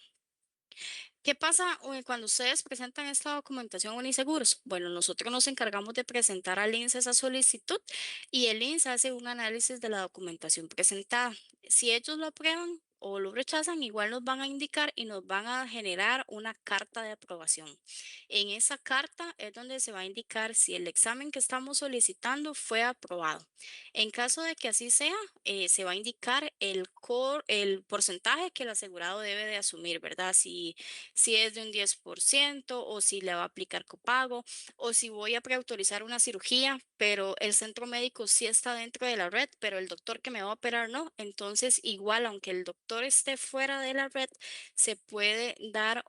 ¿Qué pasa cuando ustedes presentan esta documentación a Uniseguros? Bueno, nosotros nos encargamos de presentar al INSS esa solicitud y el INSS hace un análisis de la documentación presentada. Si ellos lo aprueban o lo rechazan, igual nos van a indicar y nos van a generar una carta de aprobación. En esa carta es donde se va a indicar si el examen que estamos solicitando fue aprobado. En caso de que así sea, se va a indicar el porcentaje que el asegurado debe de asumir, ¿verdad? Si es de un 10% o si le va a aplicar copago o si voy a preautorizar una cirugía, pero el centro médico sí está dentro de la red, pero el doctor que me va a operar no. Entonces, igual, aunque el doctor esté fuera de la red, se puede dar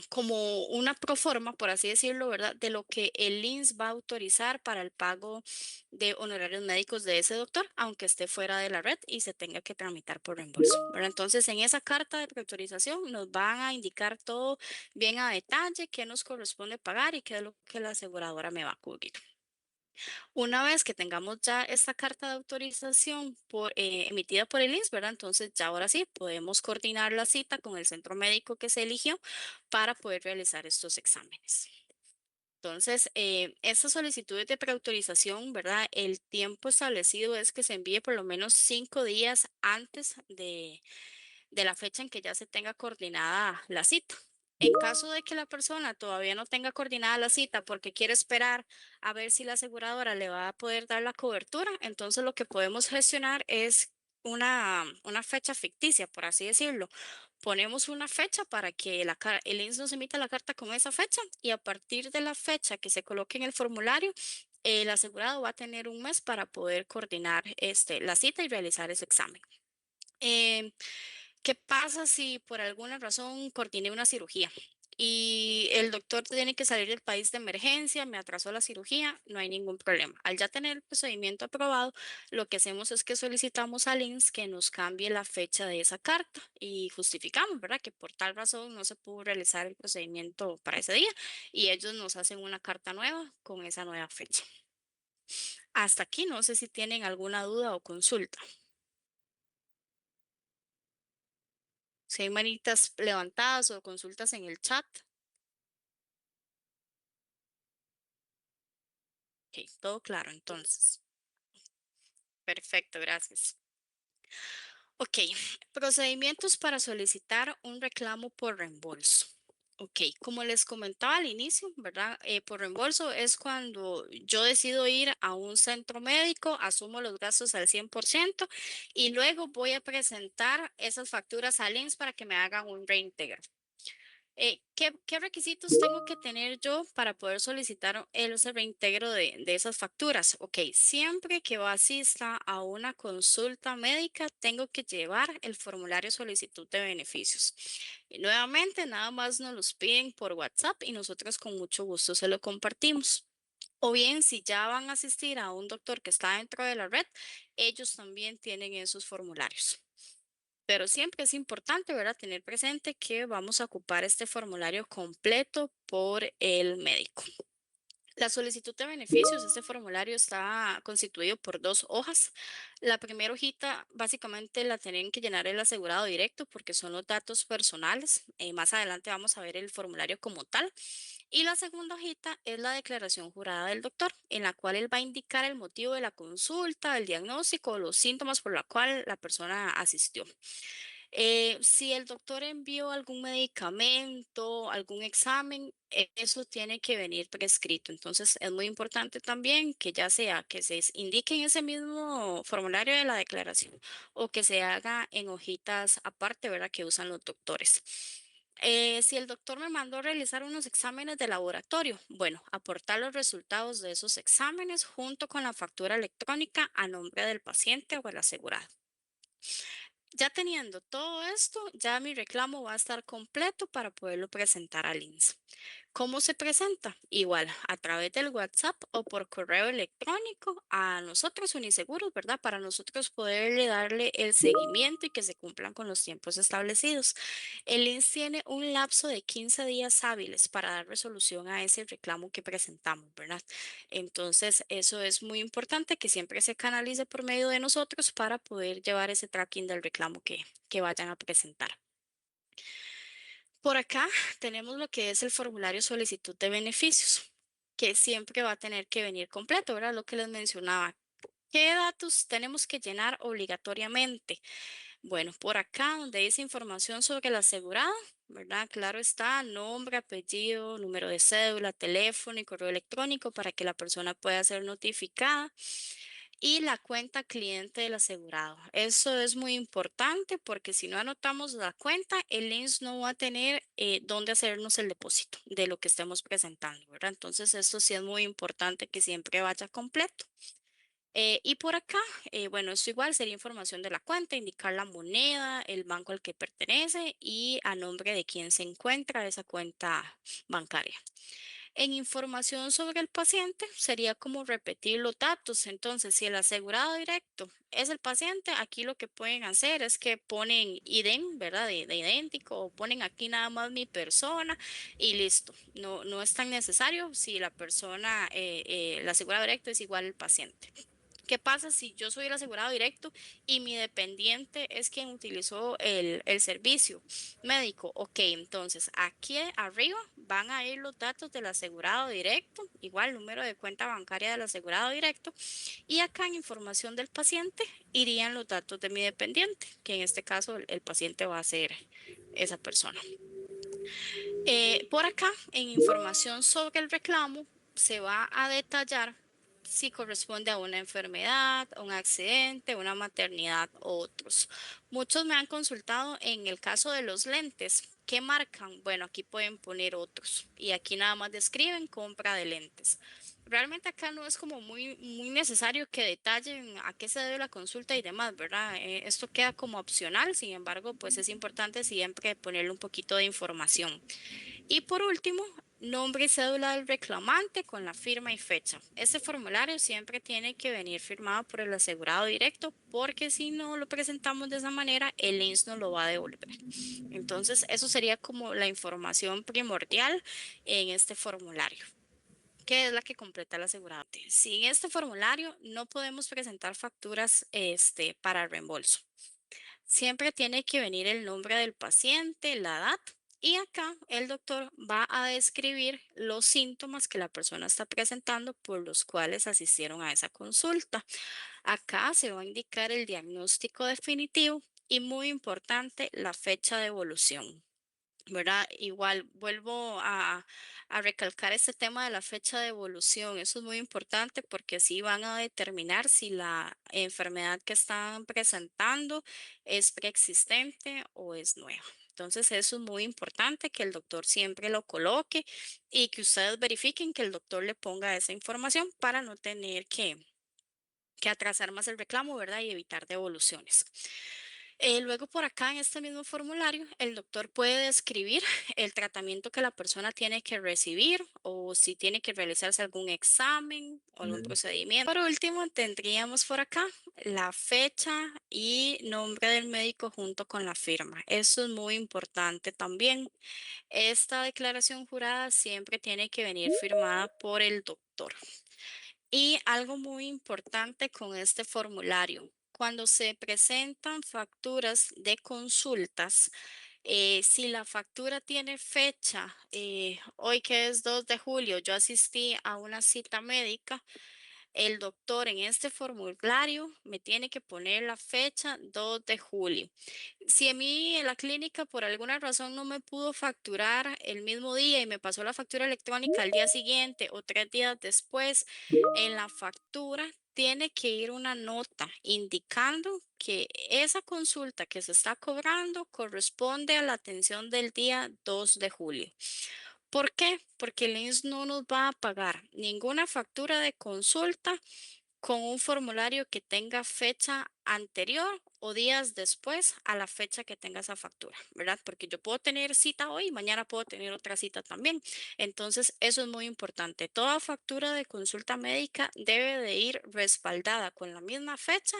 como una proforma, por así decirlo, ¿verdad? De lo que el INSS va a autorizar para el pago de honorarios médicos de ese doctor, aunque esté fuera de la red y se tenga que tramitar por reembolso, ¿verdad? Entonces, en esa carta de preautorización nos van a indicar todo bien a detalle, qué nos corresponde pagar y qué es lo que la aseguradora me va a cubrir. Una vez que tengamos ya esta carta de autorización emitida por el INSS, ¿verdad? Entonces ya ahora sí podemos coordinar la cita con el centro médico que se eligió para poder realizar estos exámenes. Entonces, estas solicitudes de preautorización, ¿verdad? El tiempo establecido es que se envíe por lo menos 5 días antes de la fecha en que ya se tenga coordinada la cita. En caso de que la persona todavía no tenga coordinada la cita porque quiere esperar a ver si la aseguradora le va a poder dar la cobertura, entonces lo que podemos gestionar es una fecha ficticia, por así decirlo. Ponemos una fecha para que el INSS nos emita la carta con esa fecha y a partir de la fecha que se coloque en el formulario, el asegurado va a tener un mes para poder coordinar la cita y realizar ese examen. Em, ¿Qué pasa si por alguna razón coordiné una cirugía y el doctor tiene que salir del país de emergencia, me atrasó la cirugía? No hay ningún problema. Al ya tener el procedimiento aprobado, lo que hacemos es que solicitamos al INSS que nos cambie la fecha de esa carta y justificamos, ¿verdad? Que por tal razón no se pudo realizar el procedimiento para ese día y ellos nos hacen una carta nueva con esa nueva fecha. Hasta aquí, no sé si tienen alguna duda o consulta. Si hay manitas levantadas o consultas en el chat. Ok, todo claro entonces. Perfecto, gracias. Ok, procedimientos para solicitar un reclamo por reembolso. Ok, como les comentaba al inicio, ¿verdad? Por reembolso es cuando yo decido ir a un centro médico, asumo los gastos al 100% y luego voy a presentar esas facturas al INSS para que me hagan un reintegro. ¿Qué requisitos tengo que tener yo para poder solicitar ese reintegro de esas facturas? Ok, siempre que yo asista a una consulta médica, tengo que llevar el formulario solicitud de beneficios. Y nuevamente, nada más nos los piden por WhatsApp y nosotros con mucho gusto se lo compartimos. O bien, si ya van a asistir a un doctor que está dentro de la red, ellos también tienen esos formularios. Pero siempre es importante, ¿verdad?, tener presente que vamos a ocupar este formulario completo por el médico. La solicitud de beneficios, este formulario está constituido por 2 hojas. La primera hojita básicamente la tienen que llenar el asegurado directo porque son los datos personales. Más adelante vamos a ver el formulario como tal. Y la segunda hojita es la declaración jurada del doctor, en la cual él va a indicar el motivo de la consulta, el diagnóstico, los síntomas por la cual la persona asistió. Si el doctor envió algún medicamento, algún examen, eso tiene que venir prescrito. Entonces, es muy importante también que ya sea que se indique en ese mismo formulario de la declaración o que se haga en hojitas aparte, ¿verdad? Que usan los doctores. Si el doctor me mandó a realizar unos exámenes de laboratorio, bueno, aportar los resultados de esos exámenes junto con la factura electrónica a nombre del paciente o el asegurado. Ya teniendo todo esto, ya mi reclamo va a estar completo para poderlo presentar al INSS. ¿Cómo se presenta? Igual, a través del WhatsApp o por correo electrónico a nosotros Uniseguros, ¿verdad? Para nosotros poderle darle el seguimiento y que se cumplan con los tiempos establecidos. El INSS tiene un lapso de 15 días hábiles para dar resolución a ese reclamo que presentamos, ¿verdad? Entonces, eso es muy importante que siempre se canalice por medio de nosotros para poder llevar ese tracking del reclamo que vayan a presentar. Por acá tenemos lo que es el formulario solicitud de beneficios, que siempre va a tener que venir completo, ¿verdad? Lo que les mencionaba. ¿Qué datos tenemos que llenar obligatoriamente? Bueno, por acá donde dice información sobre el asegurado, ¿verdad? Claro está, nombre, apellido, número de cédula, teléfono y correo electrónico para que la persona pueda ser notificada. Y la cuenta cliente del asegurado. Eso es muy importante porque si no anotamos la cuenta, el INSS no va a tener dónde hacernos el depósito de lo que estemos presentando, ¿verdad? Entonces, eso sí es muy importante que siempre vaya completo. Y por acá, bueno, esto igual sería información de la cuenta, indicar la moneda, el banco al que pertenece y a nombre de quién se encuentra esa cuenta bancaria. En información sobre el paciente sería como repetir los datos. Entonces, si el asegurado directo es el paciente, aquí lo que pueden hacer es que ponen idem, ¿verdad? De idéntico, o ponen aquí nada más mi persona y listo. No, no es tan necesario si la persona, el asegurado directo es igual al paciente. ¿Qué pasa si yo soy el asegurado directo y mi dependiente es quien utilizó el servicio médico? Ok, entonces aquí arriba van a ir los datos del asegurado directo, igual número de cuenta bancaria del asegurado directo, y acá en información del paciente irían los datos de mi dependiente, que en este caso el paciente va a ser esa persona. Por acá, en información sobre el reclamo, se va a detallar si corresponde a una enfermedad, a un accidente, una maternidad o otros. Muchos me han consultado en el caso de los lentes. ¿Qué marcan? Bueno, aquí pueden poner otros y aquí nada más describen compra de lentes. Realmente acá no es como muy necesario que detallen a qué se debe la consulta y demás, ¿verdad? Esto queda como opcional, sin embargo, pues es importante siempre ponerle un poquito de información. Y por último, nombre y cédula del reclamante con la firma y fecha. Este formulario siempre tiene que venir firmado por el asegurado directo porque si no lo presentamos de esa manera, el INSS nos lo va a devolver. Entonces, eso sería como la información primordial en este formulario, que es la que completa el asegurado. Sin este formulario no podemos presentar facturas para reembolso. Siempre tiene que venir el nombre del paciente, la edad y acá el doctor va a describir los síntomas que la persona está presentando por los cuales asistieron a esa consulta. Acá se va a indicar el diagnóstico definitivo y muy importante la fecha de evolución. ¿Verdad? Igual vuelvo a recalcar este tema de la fecha de evolución. Eso es muy importante porque así van a determinar si la enfermedad que están presentando es preexistente o es nueva. Entonces, eso es muy importante que el doctor siempre lo coloque y que ustedes verifiquen que el doctor le ponga esa información para no tener que atrasar más el reclamo, ¿verdad? Y evitar devoluciones. Luego por acá en este mismo formulario, el doctor puede describir el tratamiento que la persona tiene que recibir o si tiene que realizarse algún examen o algún procedimiento. Por último, tendríamos por acá la fecha y nombre del médico junto con la firma. Eso es muy importante también. Esta declaración jurada siempre tiene que venir firmada por el doctor. Y algo muy importante con este formulario, cuando se presentan facturas de consultas, si la factura tiene fecha, hoy que es 2 de julio, yo asistí a una cita médica, el doctor en este formulario me tiene que poner la fecha 2 de julio. Si a mí en la clínica por alguna razón no me pudo facturar el mismo día y me pasó la factura electrónica al día siguiente o 3 días después, en la factura tiene que ir una nota indicando que esa consulta que se está cobrando corresponde a la atención del día 2 de julio. ¿Por qué? Porque el INSS no nos va a pagar ninguna factura de consulta con un formulario que tenga fecha anterior o días después a la fecha que tenga esa factura, ¿verdad? Porque yo puedo tener cita hoy y mañana puedo tener otra cita también. Entonces, eso es muy importante. Toda factura de consulta médica debe de ir respaldada con la misma fecha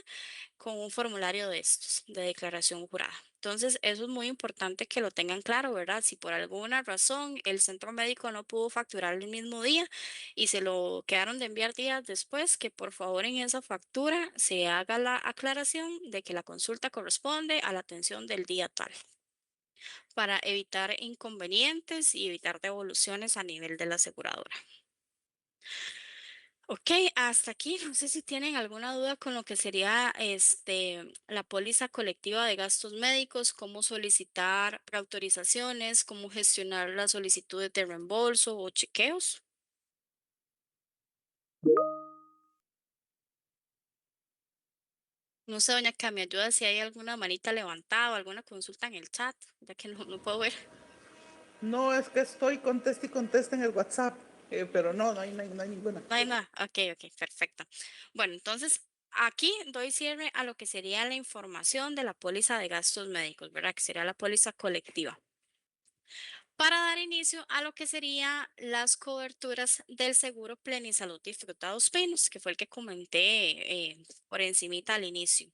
con un formulario de estos, de declaración jurada. Entonces, eso es muy importante que lo tengan claro, ¿verdad? Si por alguna razón el centro médico no pudo facturar el mismo día y se lo quedaron de enviar días después, que por favor en esa factura se haga la aclaración de que la consulta corresponde a la atención del día tal, para evitar inconvenientes y evitar devoluciones a nivel de la aseguradora. Ok, hasta aquí. No sé si tienen alguna duda con lo que sería la póliza colectiva de gastos médicos, cómo solicitar preautorizaciones, cómo gestionar las solicitudes de reembolso o chequeos. No sé, doña Cami, ayuda si hay alguna manita levantada o alguna consulta en el chat, ya que no puedo ver. No, es que estoy conteste y conteste en el WhatsApp. pero no, no hay ninguna. No hay nada. Ok, ok, perfecto. Bueno, entonces aquí doy cierre a lo que sería la información de la póliza de gastos médicos, ¿verdad? Que sería la póliza colectiva. Para dar inicio a lo que serían las coberturas del seguro Plenisalud Disfrutados Pinos, que fue el que comenté por encimita al inicio.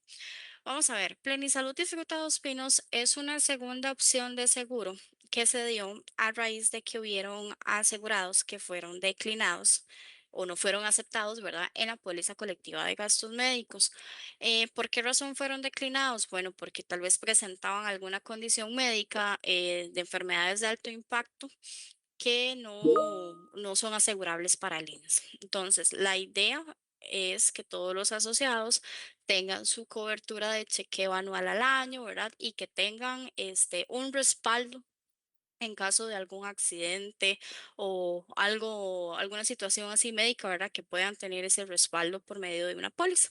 Vamos a ver, Plenisalud Disfrutados Pinos es una segunda opción de seguro que se dio a raíz de que hubieron asegurados que fueron declinados o no fueron aceptados, ¿verdad?, en la póliza colectiva de gastos médicos. ¿Por qué razón fueron declinados? Bueno, porque tal vez presentaban alguna condición médica de enfermedades de alto impacto que no son asegurables para el INSS. Entonces, la idea es que todos los asociados tengan su cobertura de chequeo anual al año, ¿verdad? Y que tengan un respaldo en caso de algún accidente o algo, alguna situación así médica, ¿verdad? Que puedan tener ese respaldo por medio de una póliza.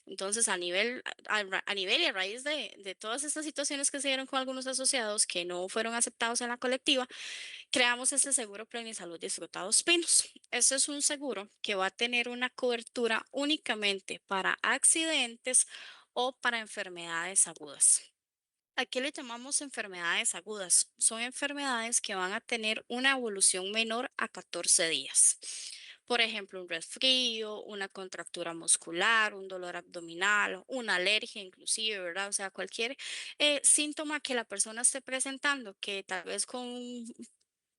Entonces, a nivel y a raíz de todas estas situaciones que se dieron con algunos asociados que no fueron aceptados en la colectiva, creamos este seguro Plenisalud Disfrutados Pinos. Este es un seguro que va a tener una cobertura únicamente para accidentes o para enfermedades agudas. ¿A qué le llamamos enfermedades agudas? Son enfermedades que van a tener una evolución menor a 14 días. Por ejemplo, un resfrío, una contractura muscular, un dolor abdominal, una alergia inclusive, ¿verdad? O sea, cualquier síntoma que la persona esté presentando, que tal vez con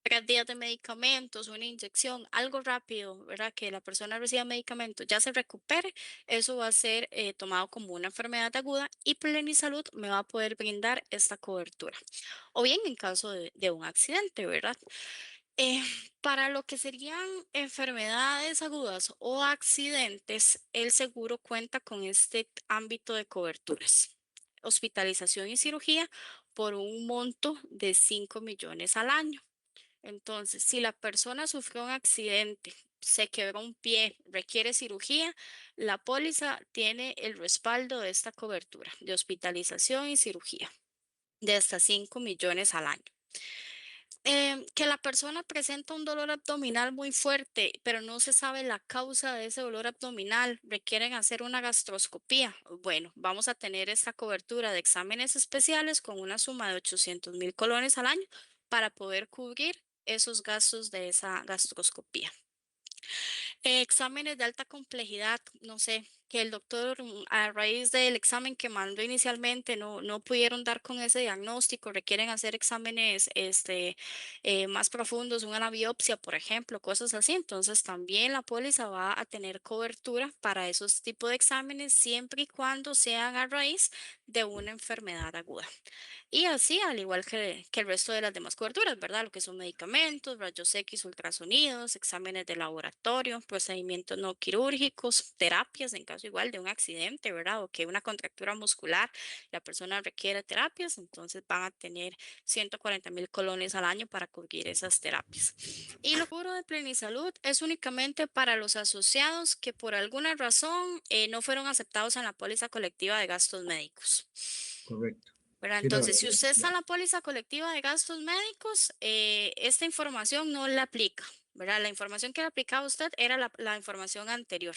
3 días de medicamentos, una inyección, algo rápido, ¿verdad? Que la persona reciba medicamentos, ya se recupere, eso va a ser tomado como una enfermedad aguda y Plenisalud me va a poder brindar esta cobertura. O bien en caso de un accidente, ¿verdad? Eh, para lo que serían enfermedades agudas o accidentes, el seguro cuenta con este ámbito de coberturas. Hospitalización y cirugía por un monto de 5 millones al año. Entonces, si la persona sufrió un accidente, se quebró un pie, requiere cirugía, la póliza tiene el respaldo de esta cobertura de hospitalización y cirugía de hasta 5 millones al año. Que la persona presenta un dolor abdominal muy fuerte, pero no se sabe la causa de ese dolor abdominal, requieren hacer una gastroscopía. Bueno, vamos a tener esta cobertura de exámenes especiales con una suma de 800.000 colones al año para poder cubrir esos gastos de esa gastroscopía. Exámenes de alta complejidad, no sé, que el doctor a raíz del examen que mandó inicialmente no pudieron dar con ese diagnóstico, requieren hacer exámenes más profundos, una biopsia, por ejemplo, cosas así. Entonces también la póliza va a tener cobertura para esos tipos de exámenes siempre y cuando sean a raíz de una enfermedad aguda. Y así, al igual que el resto de las demás coberturas, ¿verdad? Lo que son medicamentos, rayos X, ultrasonidos, exámenes de laboratorio, procedimientos no quirúrgicos, terapias en caso igual de un accidente, ¿verdad? O que una contractura muscular, la persona requiere terapias, entonces van a tener 140.000 colones al año para cubrir esas terapias. Y lo seguro de Plenisalud es únicamente para los asociados que por alguna razón no fueron aceptados en la póliza colectiva de gastos médicos. Correcto. ¿Verdad? Sí, no, Entonces, si usted está en la póliza colectiva de gastos médicos, esta información no le aplica, ¿verdad? La información que le aplicaba a usted era la información anterior.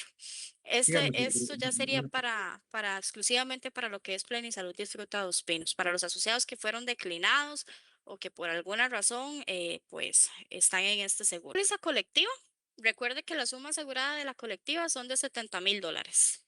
digamos, Esto ya sería para exclusivamente para lo que es Plenisalud Disfrutados Pinos, para los asociados que fueron declinados o que por alguna razón, pues, están en este seguro. Póliza colectiva, recuerde que la suma asegurada de la colectiva son de 70.000 dólares.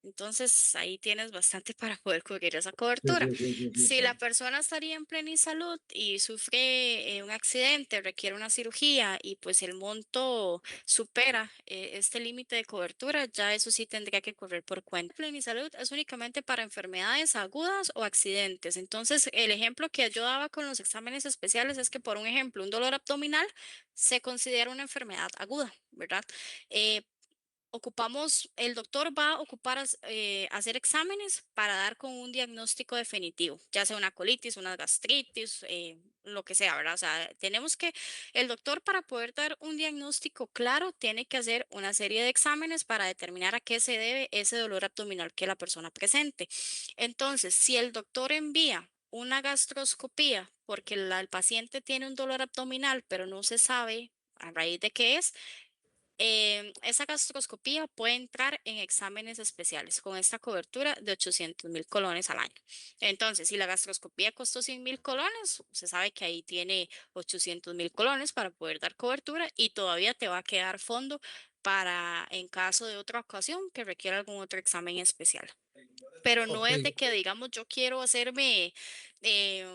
Entonces ahí tienes bastante para poder cubrir esa sí, cobertura. sí, sí, sí, sí, Si la claro. persona estaría en plena salud y sufre un accidente, requiere una cirugía y pues el monto supera este límite de cobertura, ya eso sí tendría que correr por cuenta. Plenisalud es únicamente para enfermedades agudas o accidentes. Entonces el ejemplo que yo daba con los exámenes especiales es que por un ejemplo, un dolor abdominal se considera una enfermedad aguda, ¿verdad? Eh, el doctor va a ocupar hacer exámenes para dar con un diagnóstico definitivo, ya sea una colitis, una gastritis, lo que sea, ¿verdad? O sea, el doctor para poder dar un diagnóstico claro tiene que hacer una serie de exámenes para determinar a qué se debe ese dolor abdominal que la persona presente. Entonces, si el doctor envía una gastroscopía porque el paciente tiene un dolor abdominal, pero no se sabe ¿A raíz de qué es? Esa gastroscopía puede entrar en exámenes especiales con esta cobertura de 800.000 colones al año. Entonces, si la gastroscopía costó 100.000 colones, se sabe que ahí tiene 800.000 colones para poder dar cobertura y todavía te va a quedar fondo para en caso de otra ocasión que requiera algún otro examen especial. Pero no Ok, es de que, digamos, yo quiero hacerme, eh,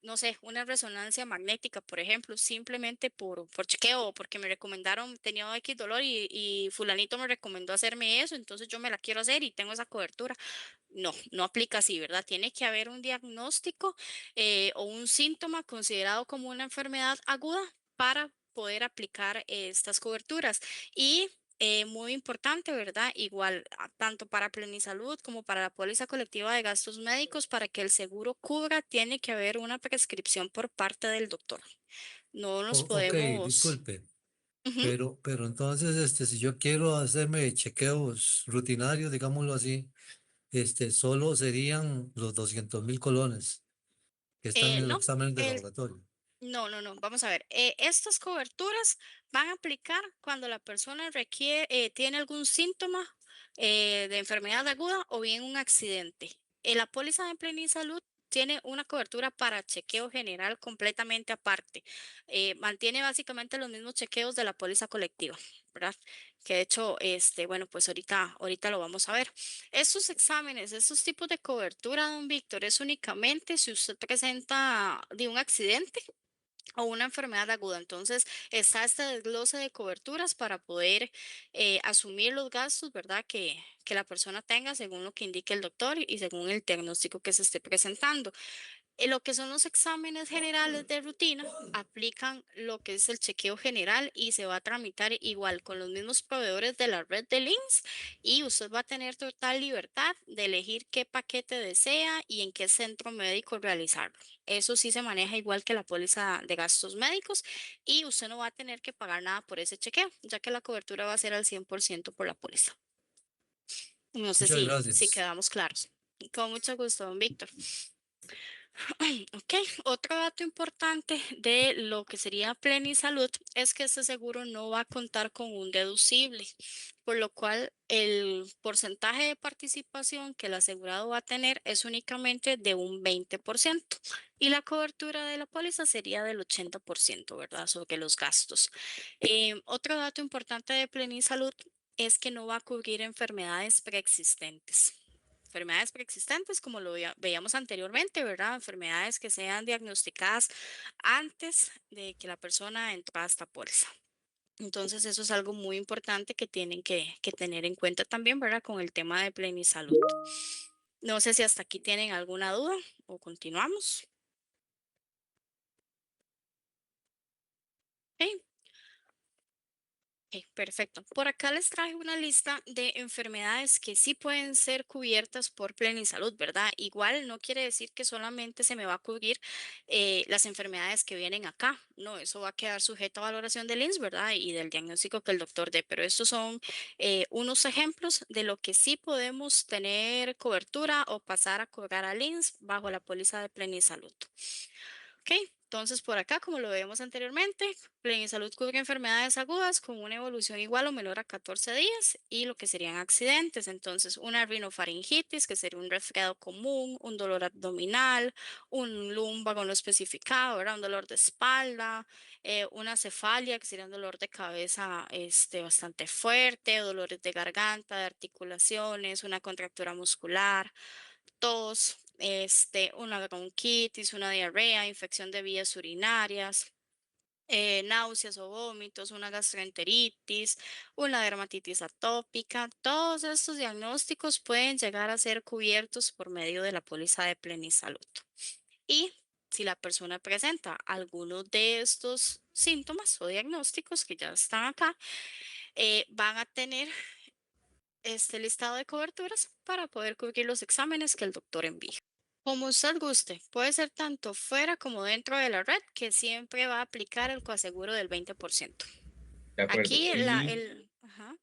no sé, una resonancia magnética, por ejemplo, simplemente por chequeo o porque me recomendaron, tenía X dolor y fulanito me recomendó hacerme eso, entonces yo me la quiero hacer y tengo esa cobertura. No, no aplica así, ¿verdad? Tiene que haber un diagnóstico o un síntoma considerado como una enfermedad aguda para poder aplicar estas coberturas. Y muy importante, ¿verdad? Igual, tanto para Plenisalud como para la póliza colectiva de gastos médicos, para que el seguro cubra, tiene que haber una prescripción por parte del doctor. No nos ok, podemos... disculpe, Ujú. pero entonces, si yo quiero hacerme chequeos rutinarios, digámoslo así, solo serían los 200.000 colones que están en el No, examen de el laboratorio. no, vamos a ver. Estas coberturas van a aplicar cuando la persona requiere, tiene algún síntoma de enfermedad aguda o bien un accidente. La póliza de Plenisalud tiene una cobertura para chequeo general completamente aparte. Mantiene básicamente los mismos chequeos de la póliza colectiva, ¿verdad? Que de hecho, bueno, pues ahorita lo vamos a ver. Estos exámenes, estos tipos de cobertura, don Víctor, es únicamente si usted presenta de un accidente o una enfermedad aguda. Entonces, está este desglose de coberturas para poder asumir los gastos, ¿verdad? Que la persona tenga según lo que indique el doctor y según el diagnóstico que se esté presentando. En lo que son los exámenes generales de rutina, aplican lo que es el chequeo general y se va a tramitar igual con los mismos proveedores de la red de links y usted va a tener total libertad de elegir qué paquete desea y en qué centro médico realizarlo. Eso sí se maneja igual que la póliza de gastos médicos y usted no va a tener que pagar nada por ese chequeo, ya que la cobertura va a ser al 100% por la póliza. No sé Muchas si gracias. quedamos claros. Con mucho gusto, don Víctor. Ok, otro dato importante de lo que sería Plenisalud es que este seguro no va a contar con un deducible, por lo cual el porcentaje de participación que el asegurado va a tener es únicamente de un 20% y la cobertura de la póliza sería del 80%, ¿verdad? Sobre los gastos. Otro dato importante de Plenisalud es que no va a cubrir enfermedades preexistentes. Enfermedades preexistentes, como lo veíamos anteriormente, ¿verdad? Enfermedades que sean diagnosticadas antes de que la persona entrara a esta póliza. Entonces, eso es algo muy importante que tienen que tener en cuenta también, ¿verdad? Con el tema de Plenisalud. No sé si hasta aquí tienen alguna duda o continuamos. Ok, ok, perfecto. Por acá les traje una lista de enfermedades que sí pueden ser cubiertas por Plenisalud, ¿verdad? Igual no quiere decir que solamente se me va a cubrir las enfermedades que vienen acá. No, eso va a quedar sujeto a valoración del INSS, ¿verdad? Y del diagnóstico que el doctor dé. Pero estos son unos ejemplos de lo que sí podemos tener cobertura o pasar a cobrar al INSS bajo la póliza de Plenisalud. Ok, entonces por acá, como lo vemos anteriormente, Plenisalud cubre enfermedades agudas con una evolución igual o menor a 14 días y lo que serían accidentes. Entonces, una rinofaringitis, que sería un resfriado común, un dolor abdominal, un lumbago no especificado, ¿verdad? Un dolor de espalda, una cefalia, que sería un dolor de cabeza bastante fuerte, dolores de garganta, de articulaciones, una contractura muscular, tos, una bronquitis, una diarrea, infección de vías urinarias, náuseas o vómitos, una gastroenteritis, una dermatitis atópica. Todos estos diagnósticos pueden llegar a ser cubiertos por medio de la póliza de Plenisalud. Y si la persona presenta alguno de estos síntomas o diagnósticos que ya están acá, van a tener este listado de coberturas para poder cubrir los exámenes que el doctor envíe. Como usted guste, puede ser tanto fuera como dentro de la red, que siempre va a aplicar el coaseguro del 20%. De acuerdo. Aquí Y, ajá.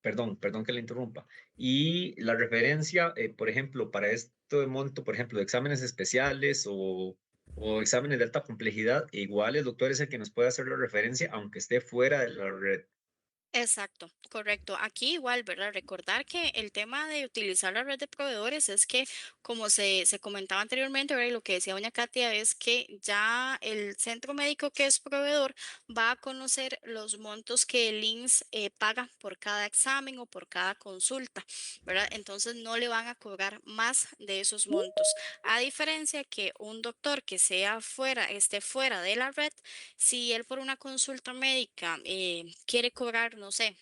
perdón que le interrumpa. Y la referencia, por ejemplo, para esto de monto, por ejemplo, de exámenes especiales o o exámenes de alta complejidad, igual el doctor es el que nos puede hacer la referencia, aunque esté fuera de la red. Exacto, correcto. Aquí igual, ¿verdad? Recordar que el tema de utilizar la red de proveedores es que, como se comentaba anteriormente, ¿verdad? Y lo que decía doña Katia es que ya el centro médico que es proveedor va a conocer los montos que el INSS paga por cada examen o por cada consulta, ¿verdad? Entonces no le van a cobrar más de esos montos. A diferencia que un doctor que sea fuera, esté fuera de la red, si él por una consulta médica quiere cobrar, no sé,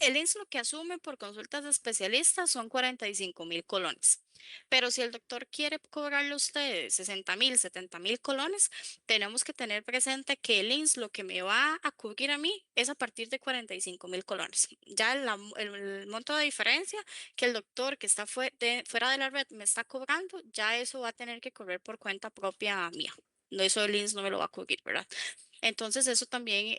el INSS lo que asume por consultas de especialistas son 45.000 colones. Pero si el doctor quiere cobrarle a usted 60.000, 70.000 colones, tenemos que tener presente que el INSS lo que me va a cubrir a mí es a partir de 45.000 colones. Ya el monto de diferencia que el doctor que está fuera de la red me está cobrando, ya eso va a tener que correr por cuenta propia mía. No, eso el INSS no me lo va a cubrir, ¿verdad? Entonces eso también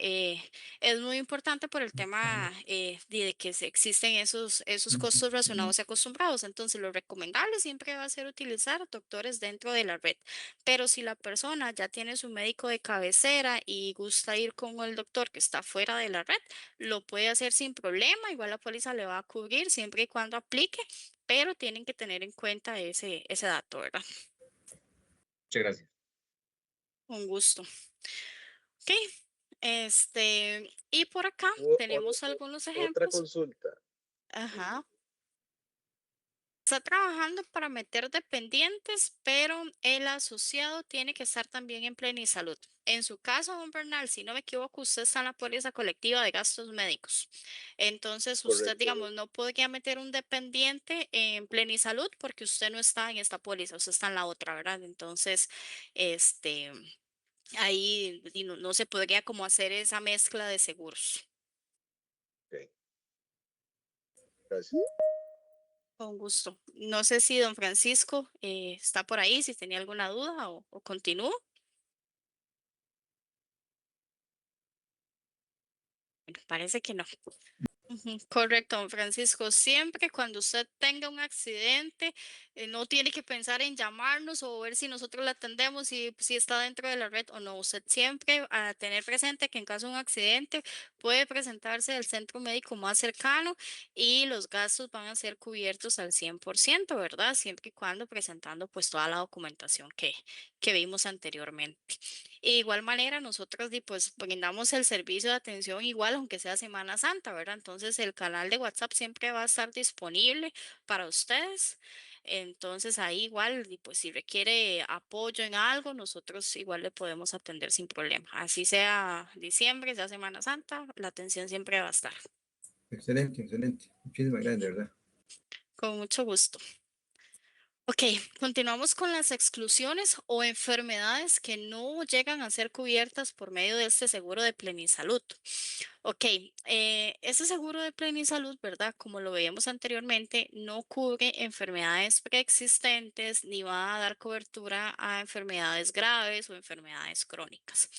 es muy importante por el tema de que existen esos costos razonados y acostumbrados. Entonces lo recomendable siempre va a ser utilizar doctores dentro de la red. Pero si la persona ya tiene su médico de cabecera y gusta ir con el doctor que está fuera de la red, lo puede hacer sin problema. Igual la póliza le va a cubrir siempre y cuando aplique, pero tienen que tener en cuenta ese dato, ¿verdad? Muchas gracias. Un gusto. Ok, y por acá tenemos algunos Otra ejemplos. consulta. Ajá. Está trabajando para meter dependientes, pero el asociado tiene que estar también en Plenisalud. En su caso, don Bernal, si no me equivoco, usted está en la póliza colectiva de gastos médicos. Entonces, usted, Correcto. digamos, no podría meter un dependiente en Plenisalud porque usted no está en esta póliza, usted está en la otra, ¿verdad? Entonces, este, ahí no se podría como hacer esa mezcla de seguros. Ok. Gracias. Con gusto. No sé si don Francisco está por ahí, si tenía alguna duda o continúo. Bueno, parece que no. Ujú, correcto, don Francisco. Siempre cuando usted tenga un accidente, no tiene que pensar en llamarnos o ver si nosotros la atendemos, si está dentro de la red o no. Usted siempre a tener presente que en caso de un accidente puede presentarse al centro médico más cercano y los gastos van a ser cubiertos al 100%, ¿verdad? Siempre y cuando presentando pues toda la documentación que vimos anteriormente. De igual manera, nosotros pues brindamos el servicio de atención igual, aunque sea Semana Santa, ¿verdad? Entonces, el canal de WhatsApp siempre va a estar disponible para ustedes. Entonces, ahí igual, pues si requiere apoyo en algo, nosotros igual le podemos atender sin problema. Así sea diciembre, sea Semana Santa, la atención siempre va a estar. Excelente, excelente. Muchísimas gracias, de verdad. Con mucho gusto. Ok, continuamos con las exclusiones o enfermedades que no llegan a ser cubiertas por medio de este seguro de Plenisalud. Ok, ese seguro de Plenisalud, ¿verdad? Como lo veíamos anteriormente, no cubre enfermedades preexistentes ni va a dar cobertura a enfermedades graves o enfermedades crónicas.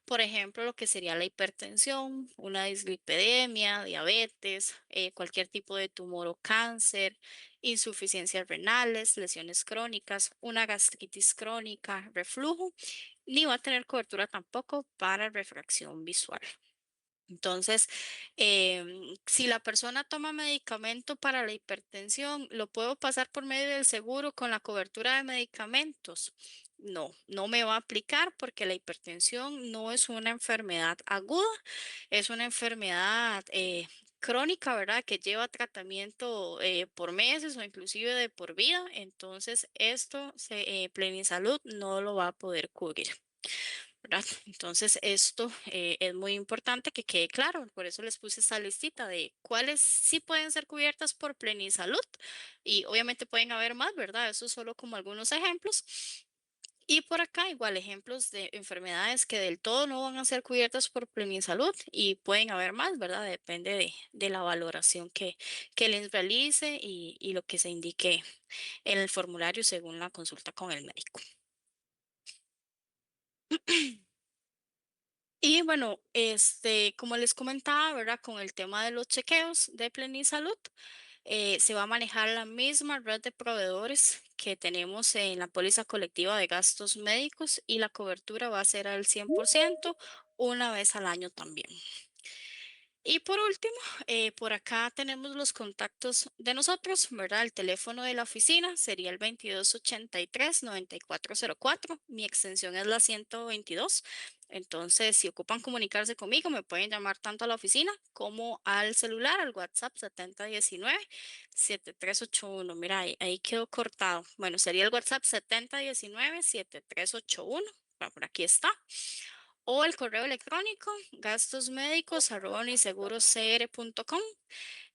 Por ejemplo, lo que sería la hipertensión, una dislipidemia, diabetes, cualquier tipo de tumor o cáncer, insuficiencias renales, lesiones crónicas, una gastritis crónica, reflujo, ni va a tener cobertura tampoco para refracción visual. Entonces, si la persona toma medicamento para la hipertensión, ¿lo puedo pasar por medio del seguro con la cobertura de medicamentos? No, no me va a aplicar porque la hipertensión no es una enfermedad aguda, es una enfermedad crónica, ¿verdad? Que lleva tratamiento por meses o inclusive de por vida. Entonces, Plenisalud no lo va a poder cubrir. ¿Verdad? Entonces, esto es muy importante que quede claro. Por eso les puse esta listita de cuáles sí pueden ser cubiertas por Plenisalud y obviamente pueden haber más, ¿verdad? Eso solo como algunos ejemplos. Y por acá igual ejemplos de enfermedades que del todo no van a ser cubiertas por Plenisalud y pueden haber más, ¿verdad? Depende de la valoración que les realice y lo que se indique en el formulario según la consulta con el médico. Y bueno, como les comentaba, ¿verdad? Con el tema de los chequeos de Plenisalud, se va a manejar la misma red de proveedores que tenemos en la póliza colectiva de gastos médicos y la cobertura va a ser al 100% una vez al año también. Y por último, por acá tenemos los contactos de nosotros, ¿verdad? El teléfono de la oficina sería el 2283-9404. Mi extensión es la 122. Entonces, si ocupan comunicarse conmigo, me pueden llamar tanto a la oficina como al celular, al WhatsApp 7019-7381. Mira, ahí quedó cortado. Bueno, sería el WhatsApp 7019-7381. Por aquí está. O el correo electrónico gastosmédicos@uniseguroscr.com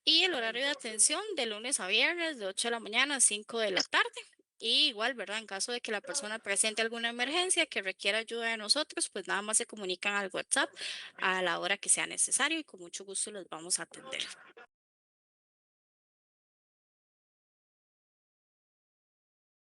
y el horario de atención de lunes a viernes de 8 de la mañana a 5 de la tarde. Y igual, ¿verdad? En caso de que la persona presente alguna emergencia que requiera ayuda de nosotros, pues nada más se comunican al WhatsApp a la hora que sea necesario y con mucho gusto los vamos a atender.